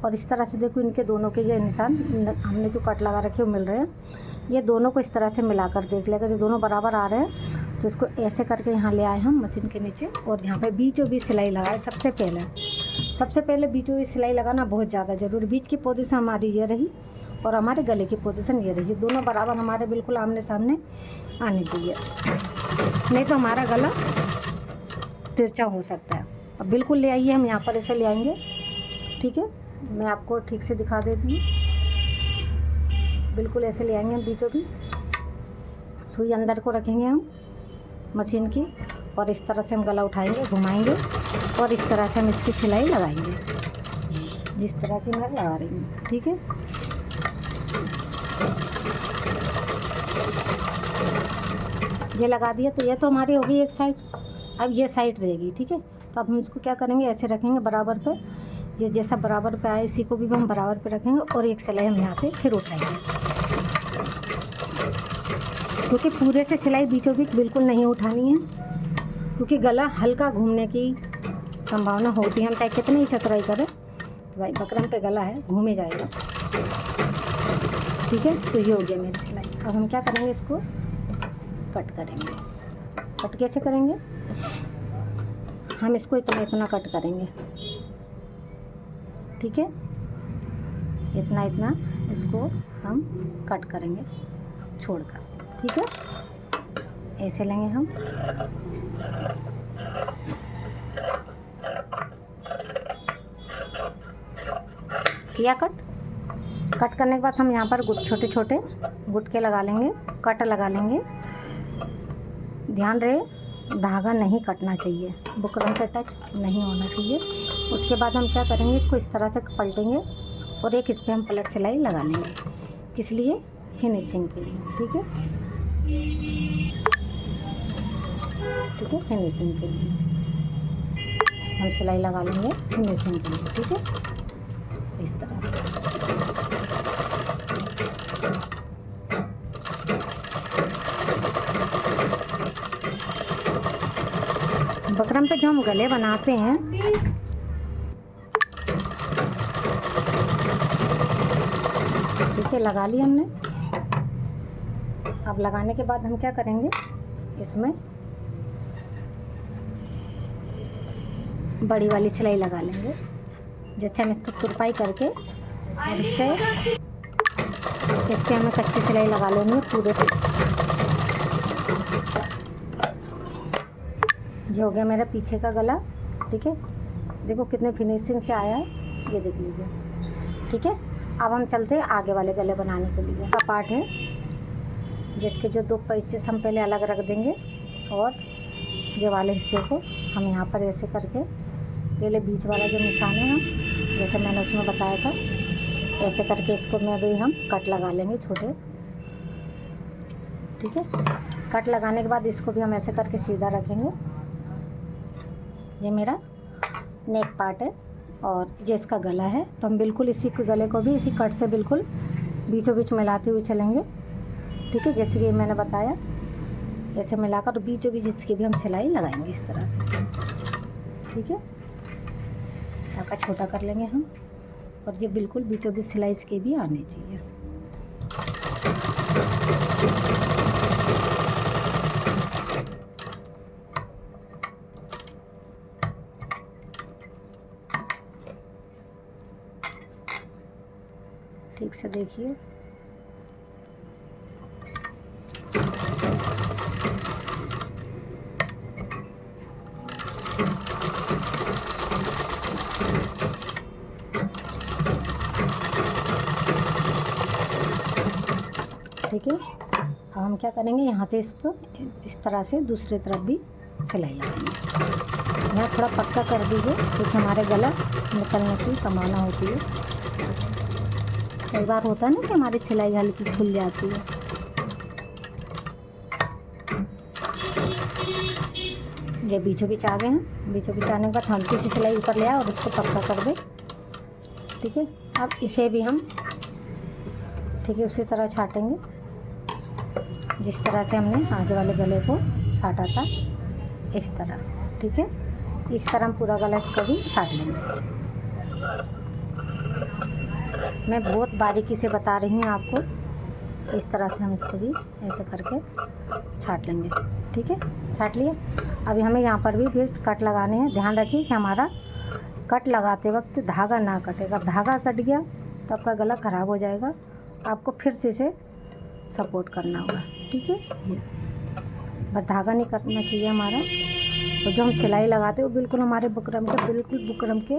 और इस तरह से देखो इनके दोनों के ये निशान हमने जो कट लगा रखे वो मिल रहे हैं। ये दोनों को इस तरह से मिलाकर देख लें, अगर ये दोनों बराबर आ रहे हैं तो इसको ऐसे करके यहाँ ले आए हम मशीन के नीचे, और यहाँ पे बीचों बीच सिलाई लगाए। सबसे पहले बीचों बीच सिलाई लगाना बहुत ज़्यादा ज़रूरी। बीच की पोजीशन हमारी ये रही और हमारे गले की पोजीशन ये रही, दोनों बराबर हमारे बिल्कुल आमने सामने आने चाहिए, नहीं तो हमारा गला तिरछा हो सकता है। अब बिल्कुल ले आइए, हम यहाँ पर ऐसे ले आएंगे। ठीक है, मैं आपको ठीक से दिखा देती हूँ। बिल्कुल ऐसे ले आएंगे हम बीचों बीच, सुई अंदर को रखेंगे हम मशीन की, और इस तरह से हम गला उठाएंगे, घुमाएंगे, और इस तरह से हम इसकी सिलाई लगाएंगे जिस तरह की मैं लगा रही हूँ। ठीक है, ये लगा दिया। तो ये तो हमारी होगी एक साइड, अब ये साइड रहेगी। ठीक है, तो अब हम इसको क्या करेंगे, ऐसे रखेंगे बराबर पे, ये जैसा बराबर पे आए इसी को भी हम बराबर पे रखेंगे और एक सिलाई हम यहाँ से फिर उठाएंगे, क्योंकि पूरे से सिलाई बीचों बीच बिल्कुल नहीं उठानी है, क्योंकि गला हल्का घूमने की संभावना होती है। हम चाहे कितनी ही चतुराई करें, भाई बकरम पे गला है, घूम ही जाएगा। ठीक है, तो ये हो गया मेरी सिलाई। अब हम क्या करेंगे, इसको कट करेंगे। कट कैसे करेंगे, हम इसको इतना इतना कट करेंगे। ठीक है, इतना इतना इसको हम कट करेंगे छोड़कर। ठीक है, ऐसे लेंगे हम। किया कट। कट करने के बाद हम यहाँ पर छोटे छोटे गुटके लगा लेंगे, कट लगा लेंगे। ध्यान रहे धागा नहीं कटना चाहिए, बुकरम से टच नहीं होना चाहिए। उसके बाद हम क्या करेंगे, इसको इस तरह से पलटेंगे और एक इस पर हम पलट सिलाई लगा लेंगे। किस लिए, फिनिशिंग के लिए। ठीक है, ठीक है, फिनिशिंग के लिए हम सिलाई लगा लेंगे, फिनिशिंग के लिए। ठीक है, इस तरह से। बकरम पे जो हम गले बनाते हैं, ठीक है, लगा ली हमने। अब लगाने के बाद हम क्या करेंगे, इसमें बड़ी वाली सिलाई लगा लेंगे। जैसे हम इसको तुरपाई करके और इससे इस पर हमें कच्ची सिलाई लगा लेंगे पूरे पे। जो हो गया मेरा पीछे का गला। ठीक है, देखो कितने फिनिशिंग से आया है, ये देख लीजिए। ठीक है, अब हम चलते हैं आगे वाले गले बनाने के लिए। का पार्ट है जिसके जो 2 पीसेस हम पहले अलग रख देंगे और ये वाले हिस्से को हम यहाँ पर ऐसे करके पहले बीच वाला जो निशान है, हम जैसे मैंने उसमें बताया था, ऐसे करके इसको में भी हम कट लगा लेंगे छोटे। ठीक है, कट लगाने के बाद इसको भी हम ऐसे करके सीधा रखेंगे। ये मेरा नेक पार्ट है और ये इसका गला है, तो हम बिल्कुल इसी के गले को भी इसी कट से बिल्कुल बीचों बीच मिलाते हुए चलेंगे। ठीक है, जैसे कि मैंने बताया, ऐसे मिलाकर बीचों बीच इसकी भी हम सिलाई लगाएंगे इस तरह से। ठीक है, टाका छोटा कर लेंगे हम और ये बिल्कुल बीचों बीच सिलाई इसकी भी आनी चाहिए। ठीक से देखिए। ठीक है, अब हम क्या करेंगे, यहाँ से इस पर इस तरह से दूसरी तरफ भी सिलाई लगाएंगे। यहाँ थोड़ा पक्का कर दीजिए क्योंकि हमारे गला निकलने की संभावना होती है। कई बार होता है ना कि हमारी सिलाई हल्की खुल जाती है। ये बीचों बीच आ गए हैं। बीचों बीच आने के बाद हल्की सी सिलाई ऊपर ले आए और इसको पक्का कर दे। ठीक है, अब इसे भी हम ठीक है उसी तरह छाटेंगे जिस तरह से हमने आगे वाले गले को छाटा था, इस तरह। ठीक है, इस तरह हम पूरा गला इसका भी छाट लेंगे। मैं बहुत बारीकी से बता रही हूँ आपको, इस तरह से हम इसको भी ऐसे करके छाट लेंगे। ठीक है, छाट लिया। अभी हमें यहाँ पर भी कट लगाने हैं। ध्यान रखिए कि हमारा कट लगाते वक्त धागा ना कटेगा। धागा कट गया तो आपका गला ख़राब हो जाएगा, आपको फिर से इसे सपोर्ट करना होगा। ठीक है, ये बस धागा नहीं करना चाहिए हमारा। तो जो हम सिलाई लगाते हैं वो बिल्कुल हमारे बुकरम के बिल्कुल बुकरम के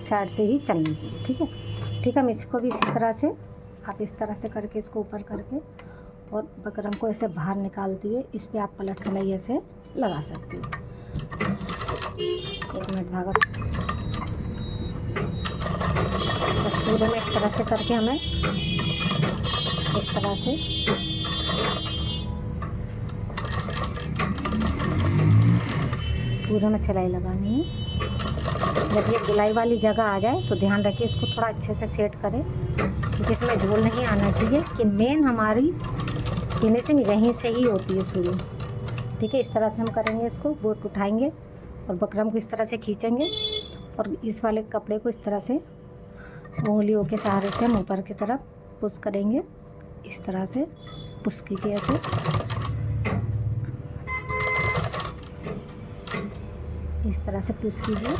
साइड से ही चलनी चाहिए। ठीक है, ठीक है, हम इसको भी इसी तरह से आप इस तरह से करके इसको ऊपर करके और बकरम को ऐसे बाहर निकालते हुए इस पर आप पलट सिलाई ऐसे लगा सकते हो। 1 मिनट धागा बस पूरे में इस तरह से करके हमें इस तरह से पूरे में सिलाई लगानी है। जब ये गुलाई वाली जगह आ जाए तो ध्यान रखिए इसको थोड़ा अच्छे से सेट करें, क्योंकि इसमें झोल नहीं आना चाहिए, कि मेन हमारी फिनिशिंग यहीं से ही होती है शुरू। ठीक है, इस तरह से हम करेंगे। इसको बोट उठाएंगे और बकरम को इस तरह से खींचेंगे और इस वाले कपड़े को इस तरह से उंगलियों के सहारे से हम ऊपर की तरफ पुश करेंगे। इस तरह से पुश कीजिए ऐसे। इस तरह से पुश कीजिए।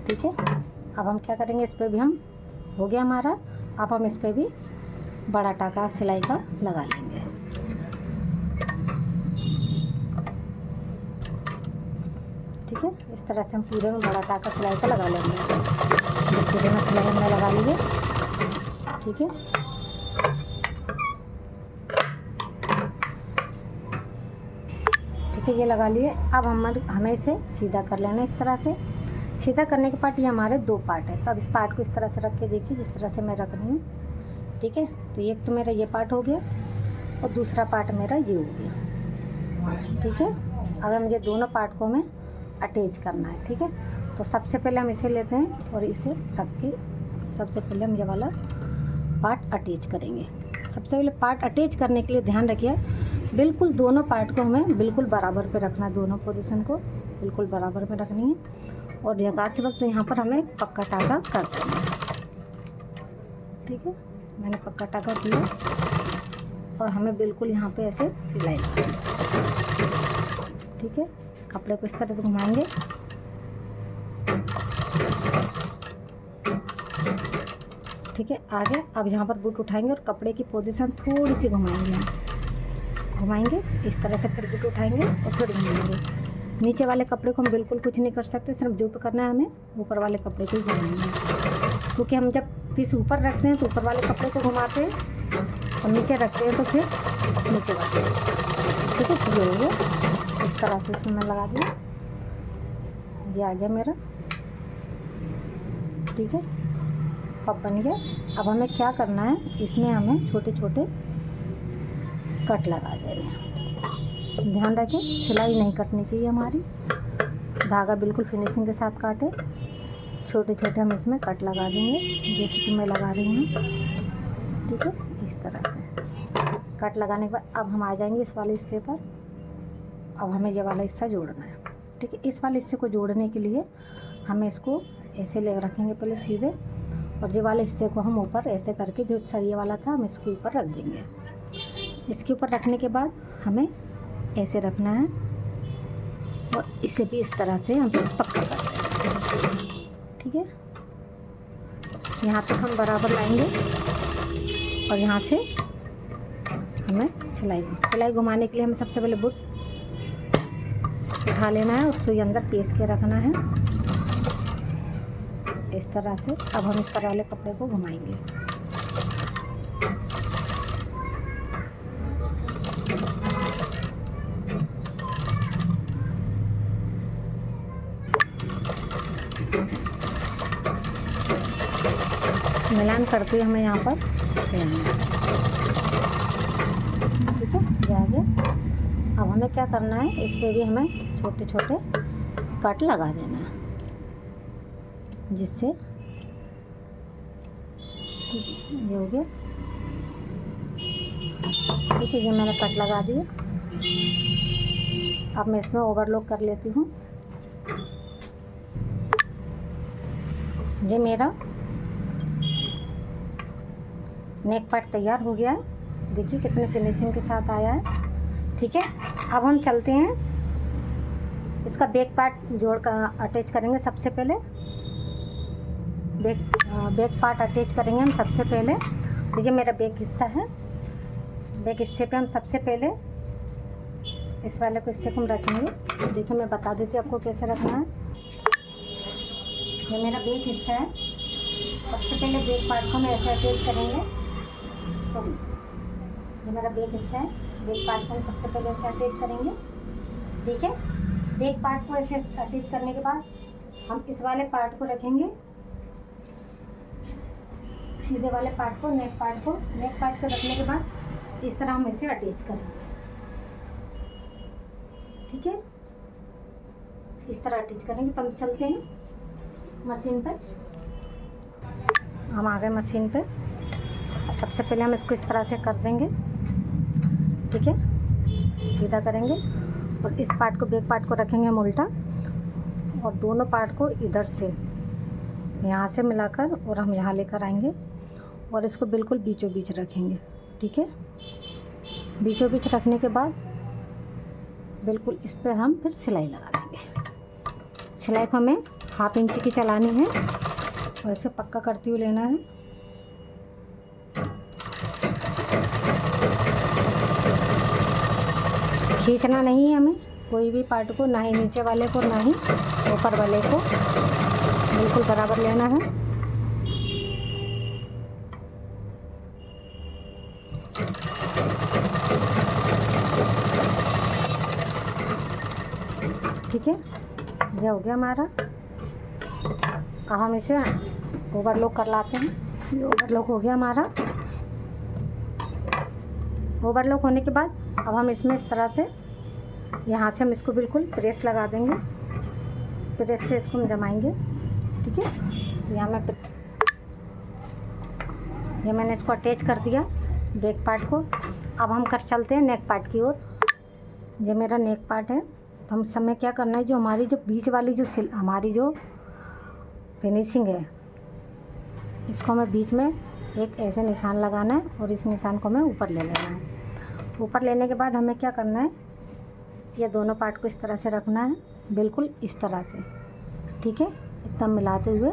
ठीक है, अब हम क्या करेंगे, इस पे भी हम हो गया हमारा। अब हम इस पे भी बड़ा टाका सिलाई का लगा लेंगे। ठीक है, इस तरह से हम पूरे में बड़ा टाका सिलाई का लगा लेंगे। पूरे में सिलाई हमने लगा ली है। ठीक है, ठीक है, ये लगा लिए। अब हमें इसे सीधा कर लेना है। इस तरह से सीधा करने के पार्ट ये हमारे 2 पार्ट है। तो अब इस पार्ट को इस तरह से रख के देखिए, जिस तरह से मैं रख रही हूँ। ठीक है, तो एक तो मेरा ये पार्ट हो गया और दूसरा पार्ट मेरा ये हो गया। ठीक है, अब हम ये दोनों पार्ट को हमें अटैच करना है। ठीक है, तो सबसे पहले हम इसे लेते हैं और इसे रख के सबसे पहले हम ये वाला पार्ट अटैच करेंगे। सबसे पहले पार्ट अटैच करने के लिए ध्यान रखिए, बिल्कुल दोनों पार्ट को हमें बिल्कुल बराबर पे रखना है। दोनों पोजीशन को बिल्कुल बराबर पे रखनी है और लगाते वक्त यहाँ पर हमें पक्का टाका कर देना है। ठीक है, मैंने पक्का टाका किया और हमें बिल्कुल यहाँ पे ऐसे सिलाई लगानी है। ठीक है, कपड़े को इस तरह से घुमाएंगे। ठीक है, आगे अब यहाँ पर बूट उठाएंगे और कपड़े की पोजीशन थोड़ी सी घुमाएंगे इस तरह से, फिर बूट उठाएंगे और फिर घुमाएंगे। नीचे वाले कपड़े को हम बिल्कुल कुछ नहीं कर सकते, सिर्फ जो पे करना है हमें ऊपर वाले कपड़े को ही घुमाएंगे, क्योंकि हम जब पीस ऊपर रखते हैं तो ऊपर वाले कपड़े को घुमाते हैं और नीचे रखते हैं तो फिर नीचे वाले। ठीक है, ये हो गया। इस तरह से इसमें मैं लगा दिया, ये आ गया मेरा। ठीक है, अब बन गया। अब हमें क्या करना है, इसमें हमें छोटे छोटे कट लगा देने हैं। ध्यान रखें, सिलाई नहीं कटनी चाहिए हमारी, धागा बिल्कुल फिनिशिंग के साथ काटे। छोटे छोटे हम इसमें कट लगा देंगे, जैसे कि मैं लगा रही हूँ। ठीक है, इस तरह से कट लगाने के बाद अब हम आ जाएंगे इस वाले हिस्से पर। अब हमें ये वाला हिस्सा जोड़ना है। ठीक है, इस वाले हिस्से को जोड़ने के लिए हमें इसको ऐसे ले रखेंगे पहले सीधे, और ये वाले हिस्से को हम ऊपर ऐसे करके, जो सरिया वाला था हम इसके ऊपर रख देंगे। इसके ऊपर रखने के बाद हमें ऐसे रखना है और इसे भी इस तरह से हम पक्का कर देंगे। ठीक है, यहाँ तक हम बराबर लाएंगे और यहाँ से हमें सिलाई घुमाने के लिए हमें सबसे पहले बुट उठा लेना है और सुई अंदर पेस के रखना है इस तरह से। अब हम इस तरह वाले कपड़े को घुमाएंगे। मिलान करके हमें यहाँ पर लेना है। ठीक है, ये आ गया। अब हमें क्या करना है, इस पे भी हमें छोटे छोटे कट लगा देना है, जिससे ठीक है, ये हो गया। ठीक है, ये मैंने कट लगा दिया। अब मैं इसमें ओवरलॉक कर लेती हूँ। ये मेरा नेक पार्ट तैयार हो गया है। देखिए कितने फिनिशिंग के साथ आया है। ठीक है, अब हम चलते हैं, इसका बैक पार्ट जोड़ कर अटैच करेंगे। सबसे पहले बैक पार्ट अटैच करेंगे हम सबसे पहले। तो ये मेरा बैक हिस्सा है। बैक हिस्से पे हम सबसे पहले इस वाले को हिस्से को हम रखेंगे। देखिए मैं बता देती हूँ आपको कैसे रखना है। ये मेरा बैक हिस्सा है। सबसे पहले बैक पार्ट को मैं ऐसे अटैच करेंगे। ये मेरा बैक हिस्सा है। बैक पार्ट को हम सबसे पहले ऐसे अटैच करेंगे। ठीक है, बैक पार्ट को ऐसे अटैच करने के बाद हम इस वाले पार्ट को रखेंगे सीधे वाले पार्ट को, नेक पार्ट को रखने के बाद इस तरह हम इसे अटैच करेंगे। ठीक है, इस तरह अटैच करेंगे। तो हम चलते हैं मशीन पर। हम आ गए मशीन पे। सबसे पहले हम इसको इस तरह से कर देंगे। ठीक है, सीधा करेंगे और इस पार्ट को, बैक पार्ट को रखेंगे हम उल्टा, और दोनों पार्ट को इधर से यहाँ से मिलाकर और हम यहाँ लेकर आएंगे और इसको बिल्कुल बीचों बीच रखेंगे। ठीक है, बीचों बीच रखने के बाद बिल्कुल इस पर हम फिर सिलाई लगा देंगे। सिलाई को हमें 1/2 इंच की चलानी है और इसे पक्का करते हुए लेना है। खींचना नहीं है हमें कोई भी पार्ट को, ना ही नीचे वाले को ना ही ऊपर वाले को, बिल्कुल बराबर लेना है। ठीक है, ये हो गया हमारा। अब हम इसे ओवरलॉक कर लाते हैं। ये ओवरलॉक हो गया हमारा। ओवरलॉक होने के बाद अब हम इसमें इस तरह से यहाँ से हम इसको बिल्कुल प्रेस लगा देंगे। प्रेस से इसको हम जमाएंगे। ठीक है, तो यहाँ मैं ये मैंने इसको अटैच कर दिया बैक पार्ट को। अब हम चलते हैं नेक पार्ट की ओर। ये मेरा नेक पार्ट है। तो हम समय क्या करना है, जो हमारी जो बीच वाली जो हमारी जो फिनिशिंग है, इसको हमें बीच में एक ऐसे निशान लगाना है और इस निशान को हमें ऊपर ले लेना है। ऊपर लेने के बाद हमें क्या करना है, ये दोनों पार्ट को इस तरह से रखना है, बिल्कुल इस तरह से। ठीक है, एकदम मिलाते हुए,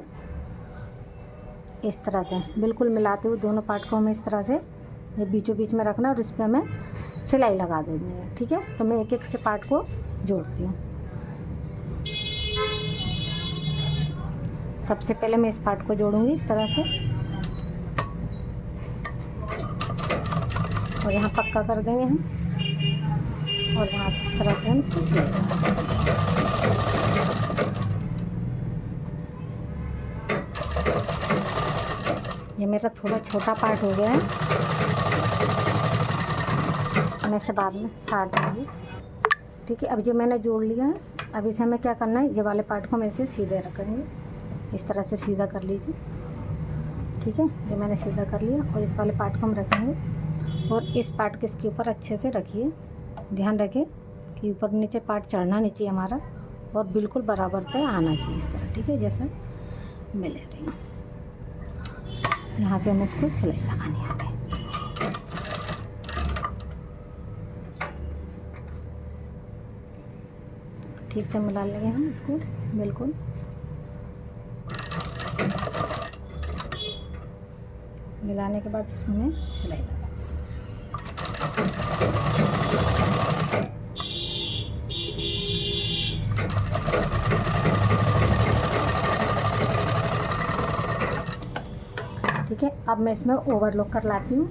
इस तरह से बिल्कुल मिलाते हुए दोनों पार्ट को हमें इस तरह से ये बीचों बीच में रखना है और इस पर हमें सिलाई लगा देनी है। ठीक है, तो मैं एक एक से पार्ट को जोड़ती हूँ। सबसे पहले मैं इस पार्ट को जोड़ूंगी इस तरह से और यहाँ पक्का कर देंगे हम, और यहाँ से इस तरह से हम इसकी सिलाई लगाएंगे। ये मेरा थोड़ा छोटा पार्ट हो गया है, मैं इसे बाद में छाड़ दूँगी। ठीक है, अब ये मैंने जोड़ लिया है। अब इसे हमें क्या करना है, ये वाले पार्ट को हम ऐसे सीधे रखेंगे, इस तरह से सीधा कर लीजिए। ठीक है, ये मैंने सीधा कर लिया और इस वाले पार्ट को हम रखेंगे और इस पार्ट को इसके ऊपर अच्छे से रखिए। ध्यान रखें कि ऊपर नीचे पार्ट चढ़ना नहीं चाहिए हमारा और बिल्कुल बराबर पे आना चाहिए इस तरह। ठीक है, जैसे मैं ले रही हूँ, यहाँ से हमें इसको सिलाई लगानी है। ठीक से मिला लेंगे हम इसको बिल्कुल। मिलाने के बाद इसमें सिलाई लगा। ठीक है, अब मैं इसमें ओवरलॉक कर लाती हूँ।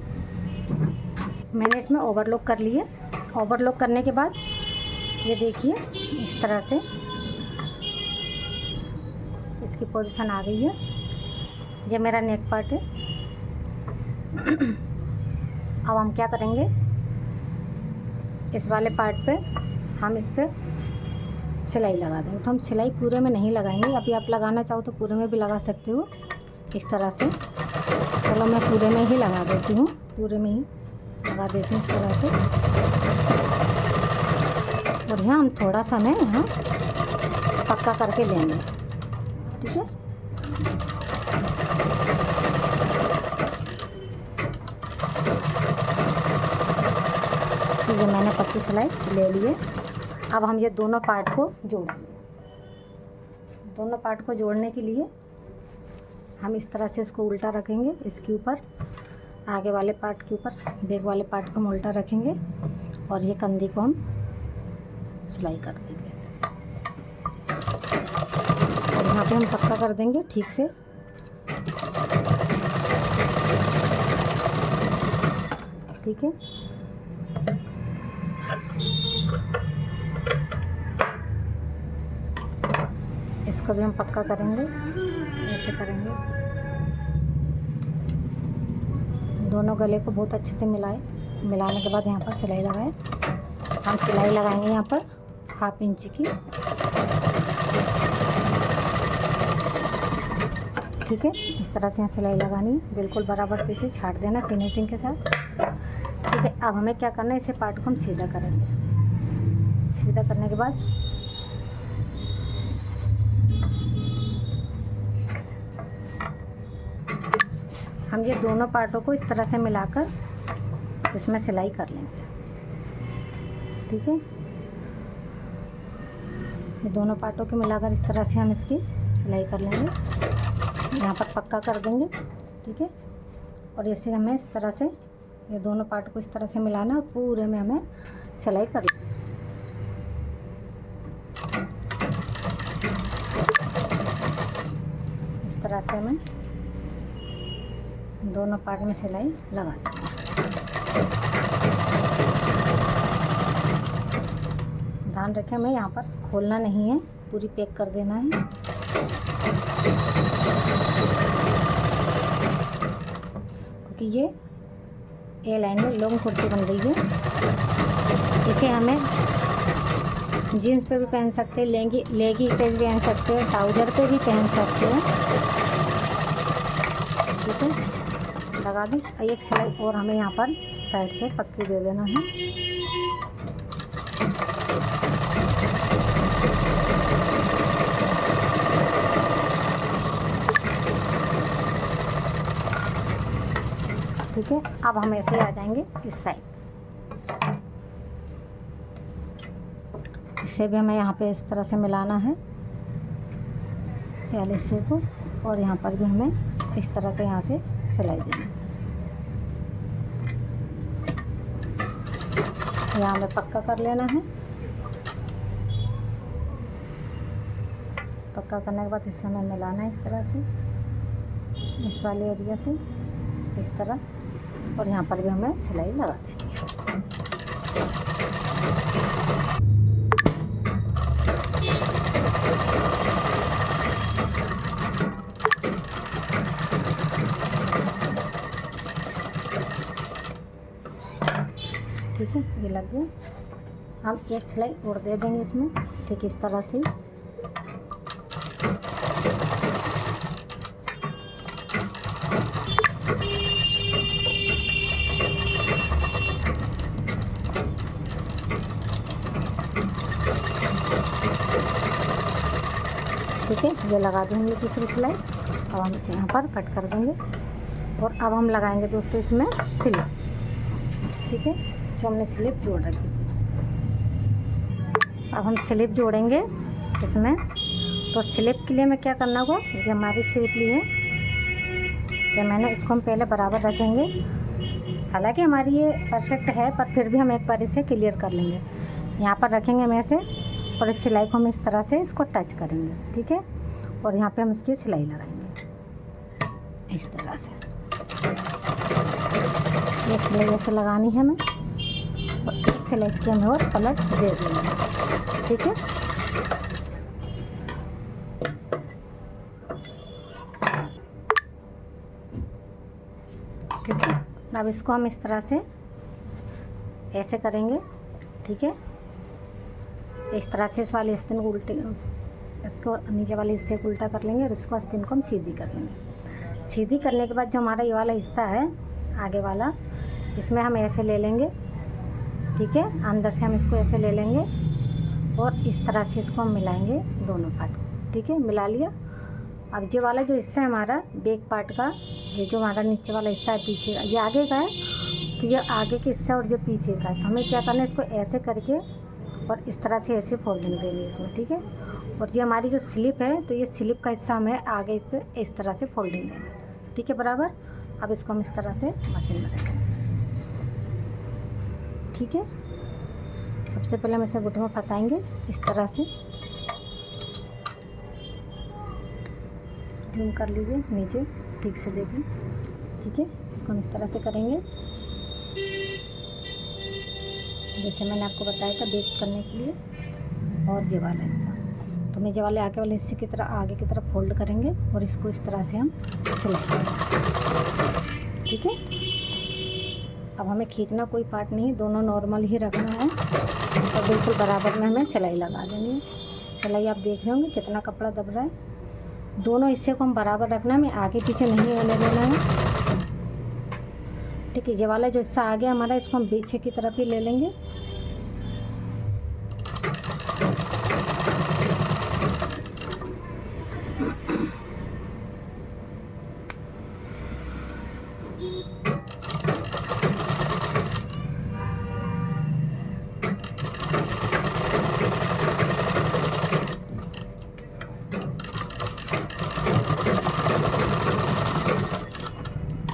मैंने इसमें ओवरलॉक कर लिए। ओवरलॉक करने के बाद ये देखिए इस तरह से इसकी पोजीशन आ गई है। ये मेरा नेक पार्ट है। अब हम क्या करेंगे, इस वाले पार्ट पे हम इस पे सिलाई लगा देंगे। तो हम सिलाई पूरे में नहीं लगाएंगे, अभी आप लगाना चाहो तो पूरे में भी लगा सकते हो इस तरह से। चलो मैं पूरे में ही लगा देती हूँ, पूरे में ही लगा देती हूँ इस तरह से। और यहाँ हम थोड़ा सा मैं यहाँ पक्का करके लेंगे। ठीक है, तो ये मैंने पक्की सिलाई ले लिए। अब हम ये दोनों पार्ट को जोड़ेंगे। दोनों पार्ट को जोड़ने के लिए हम इस तरह से इसको उल्टा रखेंगे, इसके ऊपर आगे वाले पार्ट के ऊपर बैक वाले पार्ट को हम उल्टा रखेंगे और ये कंधी को हम सिलाई कर देंगे और यहाँ पे हम पक्का कर देंगे ठीक से। ठीक है, इसको भी हम पक्का करेंगे, ऐसे करेंगे। दोनों गले को बहुत अच्छे से मिलाने के बाद यहाँ पर सिलाई लगाए। हम सिलाई लगाएंगे यहाँ पर 1/2 इंच की, ठीक है। इस तरह से यहाँ सिलाई लगानी है, बिल्कुल बराबर से इसे छाट देना फिनिशिंग के साथ, ठीक है। अब हमें क्या करना है, इसे पार्ट को हम सीधा करेंगे। सीधा करने के बाद हम ये दोनों पार्टों को इस तरह से मिलाकर इसमें सिलाई कर लेंगे, ठीक है। ये दोनों पार्टों को मिलाकर इस तरह से हम इसकी सिलाई कर लेंगे, यहाँ पर पक्का कर देंगे, ठीक है। और इसे हमें इस तरह से ये दोनों पार्ट को इस तरह से मिलाना और पूरे में हमें सिलाई कर लेंगे। इस तरह से हमें दोनों पार्ट में सिलाई लगा देंगे। ध्यान रखें, हमें यहाँ पर खोलना नहीं है, पूरी पैक कर देना है। क्योंकि ये ए लाइन में लॉन्ग कुर्ती बन रही है, इसे हमें जीन्स पे भी पहन सकते हैं, लेगी पे भी पहन सकते हैं, ट्राउज़र पे भी पहन सकते हैं, ठीक है। लगा दें। एक सिलाई और हमें यहाँ पर साइड से पक्की दे देना है। ठीक है, अब हम ऐसे आ जाएंगे इस साइड। इसे भी हमें यहाँ पे इस तरह से मिलाना है पहले हिस्से को, और यहाँ पर भी हमें इस तरह से यहाँ से सिलाई देनी है। यहाँ हमें पक्का कर लेना है। पक्का करने के बाद इसे हमें मिलाना है इस तरह से, इस वाले एरिया से इस तरह, और यहाँ पर भी हमें सिलाई लगा देनी है। ठीक है, ये लग गया। हम एक सिलाई और दे देंगे इसमें, ठीक इस तरह से। ठीक है, ये लगा देंगे दूसरी सिलाई। अब हम इसे यहाँ पर कट कर देंगे, और अब हम लगाएंगे दोस्तों इसमें स्लिप, ठीक है, जो हमने स्लिप जोड़ रखी। अब हम स्लिप जोड़ेंगे इसमें। तो स्लिप के लिए हमें क्या करना होगा, जो हमारी स्लिप ली है, तो मैंने इसको हम पहले बराबर रखेंगे। हालांकि हमारी ये परफेक्ट है, पर फिर भी हम एक बार इसे क्लियर कर लेंगे। यहाँ पर रखेंगे हम ऐसे, और इस सिलाई को हम इस तरह से इसको टच करेंगे, ठीक है। और यहाँ पे हम इसकी सिलाई लगाएंगे इस तरह से। एक सिलाई ऐसे लगानी है हमें, और एक सिलाई इसकी हमें और पलट दे देंगे, ठीक है। ठीक है, अब इसको हम इस तरह से ऐसे करेंगे, ठीक है। इस तरह से इस वाले आस्तीन को उल्टे, इसको नीचे वाले हिस्से को उल्टा कर लेंगे, और इसको आस्तीन को हम सीधी कर लेंगे। सीधी करने के बाद जो हमारा ये वाला हिस्सा है आगे वाला, इसमें हम ऐसे ले लेंगे, ठीक है। अंदर से हम इसको ऐसे ले लेंगे, और इस तरह से इसको हम मिलाएंगे दोनों पार्ट, ठीक है। मिला लिया। अब ये वाला जो हिस्सा है हमारा बैक पार्ट का, ये जो हमारा नीचे वाला हिस्सा है पीछे का, ये आगे का है, तो ये आगे का हिस्सा और ये पीछे का है। तो हमें क्या करना है, इसको ऐसे करके और इस तरह से ऐसे फोल्डिंग देनी है इसमें, ठीक है। और ये हमारी जो स्लिप है, तो ये स्लिप का हिस्सा हमें आगे पे इस तरह से फोल्डिंग देनी है, ठीक है, बराबर। अब इसको हम इस तरह से मशीन में रखेंगे, ठीक है। सबसे पहले हम इसे बुट्टे में फंसाएंगे इस तरह से। जूम कर लीजिए नीचे, ठीक से देखें, ठीक है। इसको हम इस तरह से करेंगे, जैसे मैंने आपको बताया था बेक करने के लिए। और ये वाला हिस्सा, तो मैं ये वाले आगे वाले हिस्से की तरह आगे की तरफ फोल्ड करेंगे, और इसको इस तरह से हम सिलाई करेंगे, ठीक है। अब हमें खींचना कोई पार्ट नहीं, दोनों नॉर्मल ही रखना है और बिल्कुल बराबर में हमें सिलाई लगा देनी है। सिलाई आप देख रहे होंगे कितना कपड़ा दब रहा है। दोनों हिस्से को हम बराबर रखना है, हमें आगे पीछे नहीं होने देना है। ठीक है, ये वाला जो हिस्सा आ गया हमारा, इसको हम पीछे की तरफ ही ले लेंगे।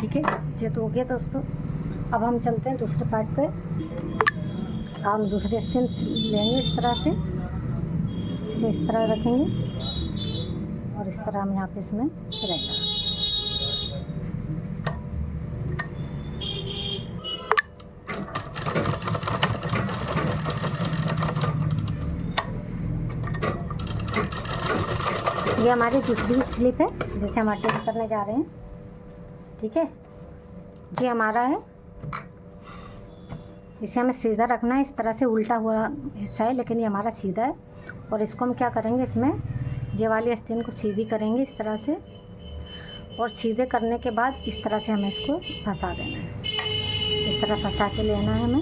ठीक है, ये तो हो गया दोस्तों। अब हम चलते हैं दूसरे पार्ट पे। हम दूसरे स्टेम लेंगे इस तरह से, इसे इस तरह रखेंगे और इस तरह हम यहाँ पे इसमें सिलाई लगाएंगे। ये हमारी दूसरी स्लिप है जिसे हम अटैच करने जा रहे हैं। ठीक है, ये हमारा है, इसे हमें सीधा रखना है। इस तरह से उल्टा हुआ हिस्सा है लेकिन ये हमारा सीधा है। और इसको हम क्या करेंगे, इसमें ये वाली आस्तीन को सीधी करेंगे इस तरह से, और सीधे करने के बाद इस तरह से हमें इसको फंसा देना है। इस तरह फंसा के लेना है हमें,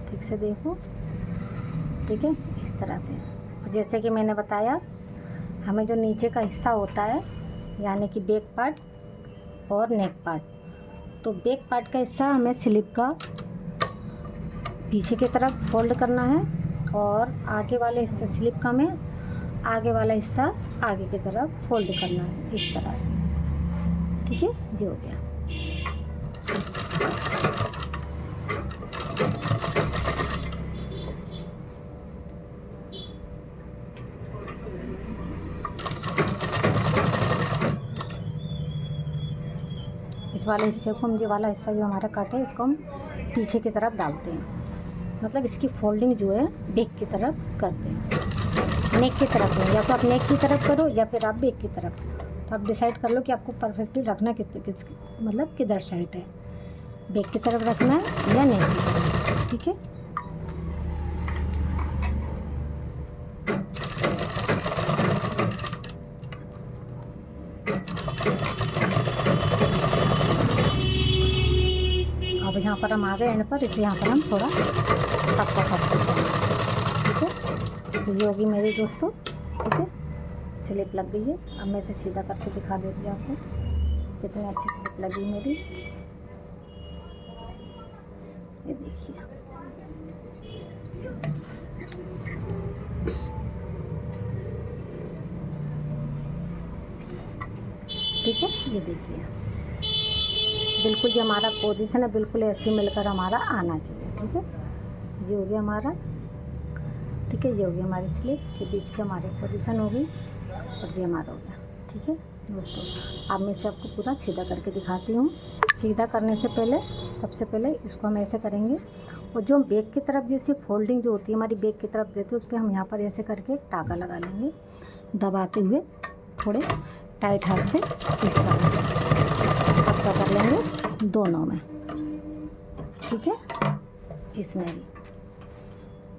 ठीक से देखो। ठीक है, इस तरह से। और जैसे कि मैंने बताया, हमें जो नीचे का हिस्सा होता है यानी कि बैक पार्ट और नेक पार्ट, तो बैक पार्ट का हिस्सा हमें स्लिप का पीछे की तरफ फोल्ड करना है और आगे वाले हिस्से स्लिप का में आगे वाला हिस्सा आगे की तरफ फोल्ड करना है इस तरह से। ठीक है, जो हो गया। इस वाले हिस्से को हम, ये वाला हिस्सा जो हमारा कट है, इसको हम पीछे की तरफ डालते हैं, मतलब इसकी फोल्डिंग जो है बैक की तरफ करते हैं। नेक की तरफ नहीं, या तो आप नेक की तरफ करो या फिर आप बैक की तरफ। तो आप डिसाइड कर लो कि आपको परफेक्टली रखना मतलब किधर साइड है, बैक की तरफ रखना है या नेक की तरफ। ठीक है, अब यहाँ पर हम आ गए एंड पर, इसे यहाँ पर हम थोड़ा पक्का करते हैं। ठीक है, तो ये होगी मेरी दोस्तों। ठीक है, स्लिप लग गई है। अब मैं इसे सीधा करके दिखा देती हूँ आपको कितनी अच्छी स्लिप लगी मेरी। ये देखिए, ठीक है, ये देखिए बिल्कुल जो हमारा पोजीशन है बिल्कुल ऐसे मिलकर हमारा आना चाहिए। ठीक है, ये हो गया हमारा। ठीक है, ये हो गया हमारी स्लिप के बीच की हमारी पोजीशन होगी और ये हमारा हो गया। ठीक है दोस्तों, अब मैं इसे आपको पूरा सीधा करके दिखाती हूँ। सीधा करने से पहले सबसे पहले इसको हम ऐसे करेंगे और जो बैक की तरफ जैसे फोल्डिंग जो होती है हमारी बैक की तरफ देते हैं, उस पर हम यहाँ पर ऐसे करके एक टाका लगा लेंगे दबाते हुए, थोड़े टाइट हाथ से इस तरह पक्का कर लेंगे दोनों में। ठीक है, इसमें भी।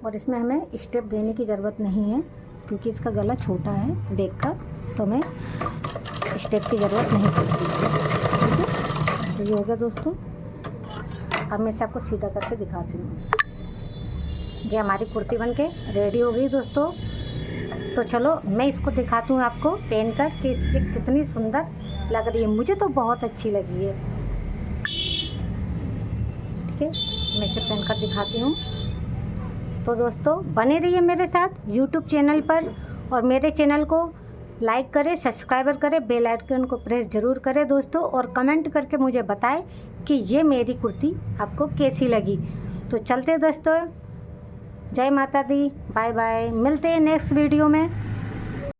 और इसमें हमें स्टेप देने की ज़रूरत नहीं है क्योंकि इसका गला छोटा है बैक का, तो हमें स्टेप की ज़रूरत नहीं पड़ती। ठीक है, तो ये हो गया दोस्तों। अब मैं इसे आपको सीधा करके दिखाती हूँ। ये हमारी कुर्ती बनके रेडी हो गई दोस्तों। तो चलो मैं इसको दिखाती हूँ आपको पहन कर कि इसकी कितनी सुंदर लग रही है। मुझे तो बहुत अच्छी लगी है। ठीक है, मैं इसे पहन कर दिखाती हूँ। तो दोस्तों बने रहिए मेरे साथ यूट्यूब चैनल पर और मेरे चैनल को लाइक करें, सब्सक्राइबर करें, बेल आइकन को प्रेस ज़रूर करें दोस्तों, और कमेंट करके मुझे बताएं कि ये मेरी कुर्ती आपको कैसी लगी। तो चलते दोस्तों, जय माता दी, बाय बाय, मिलते हैं नेक्स्ट वीडियो में।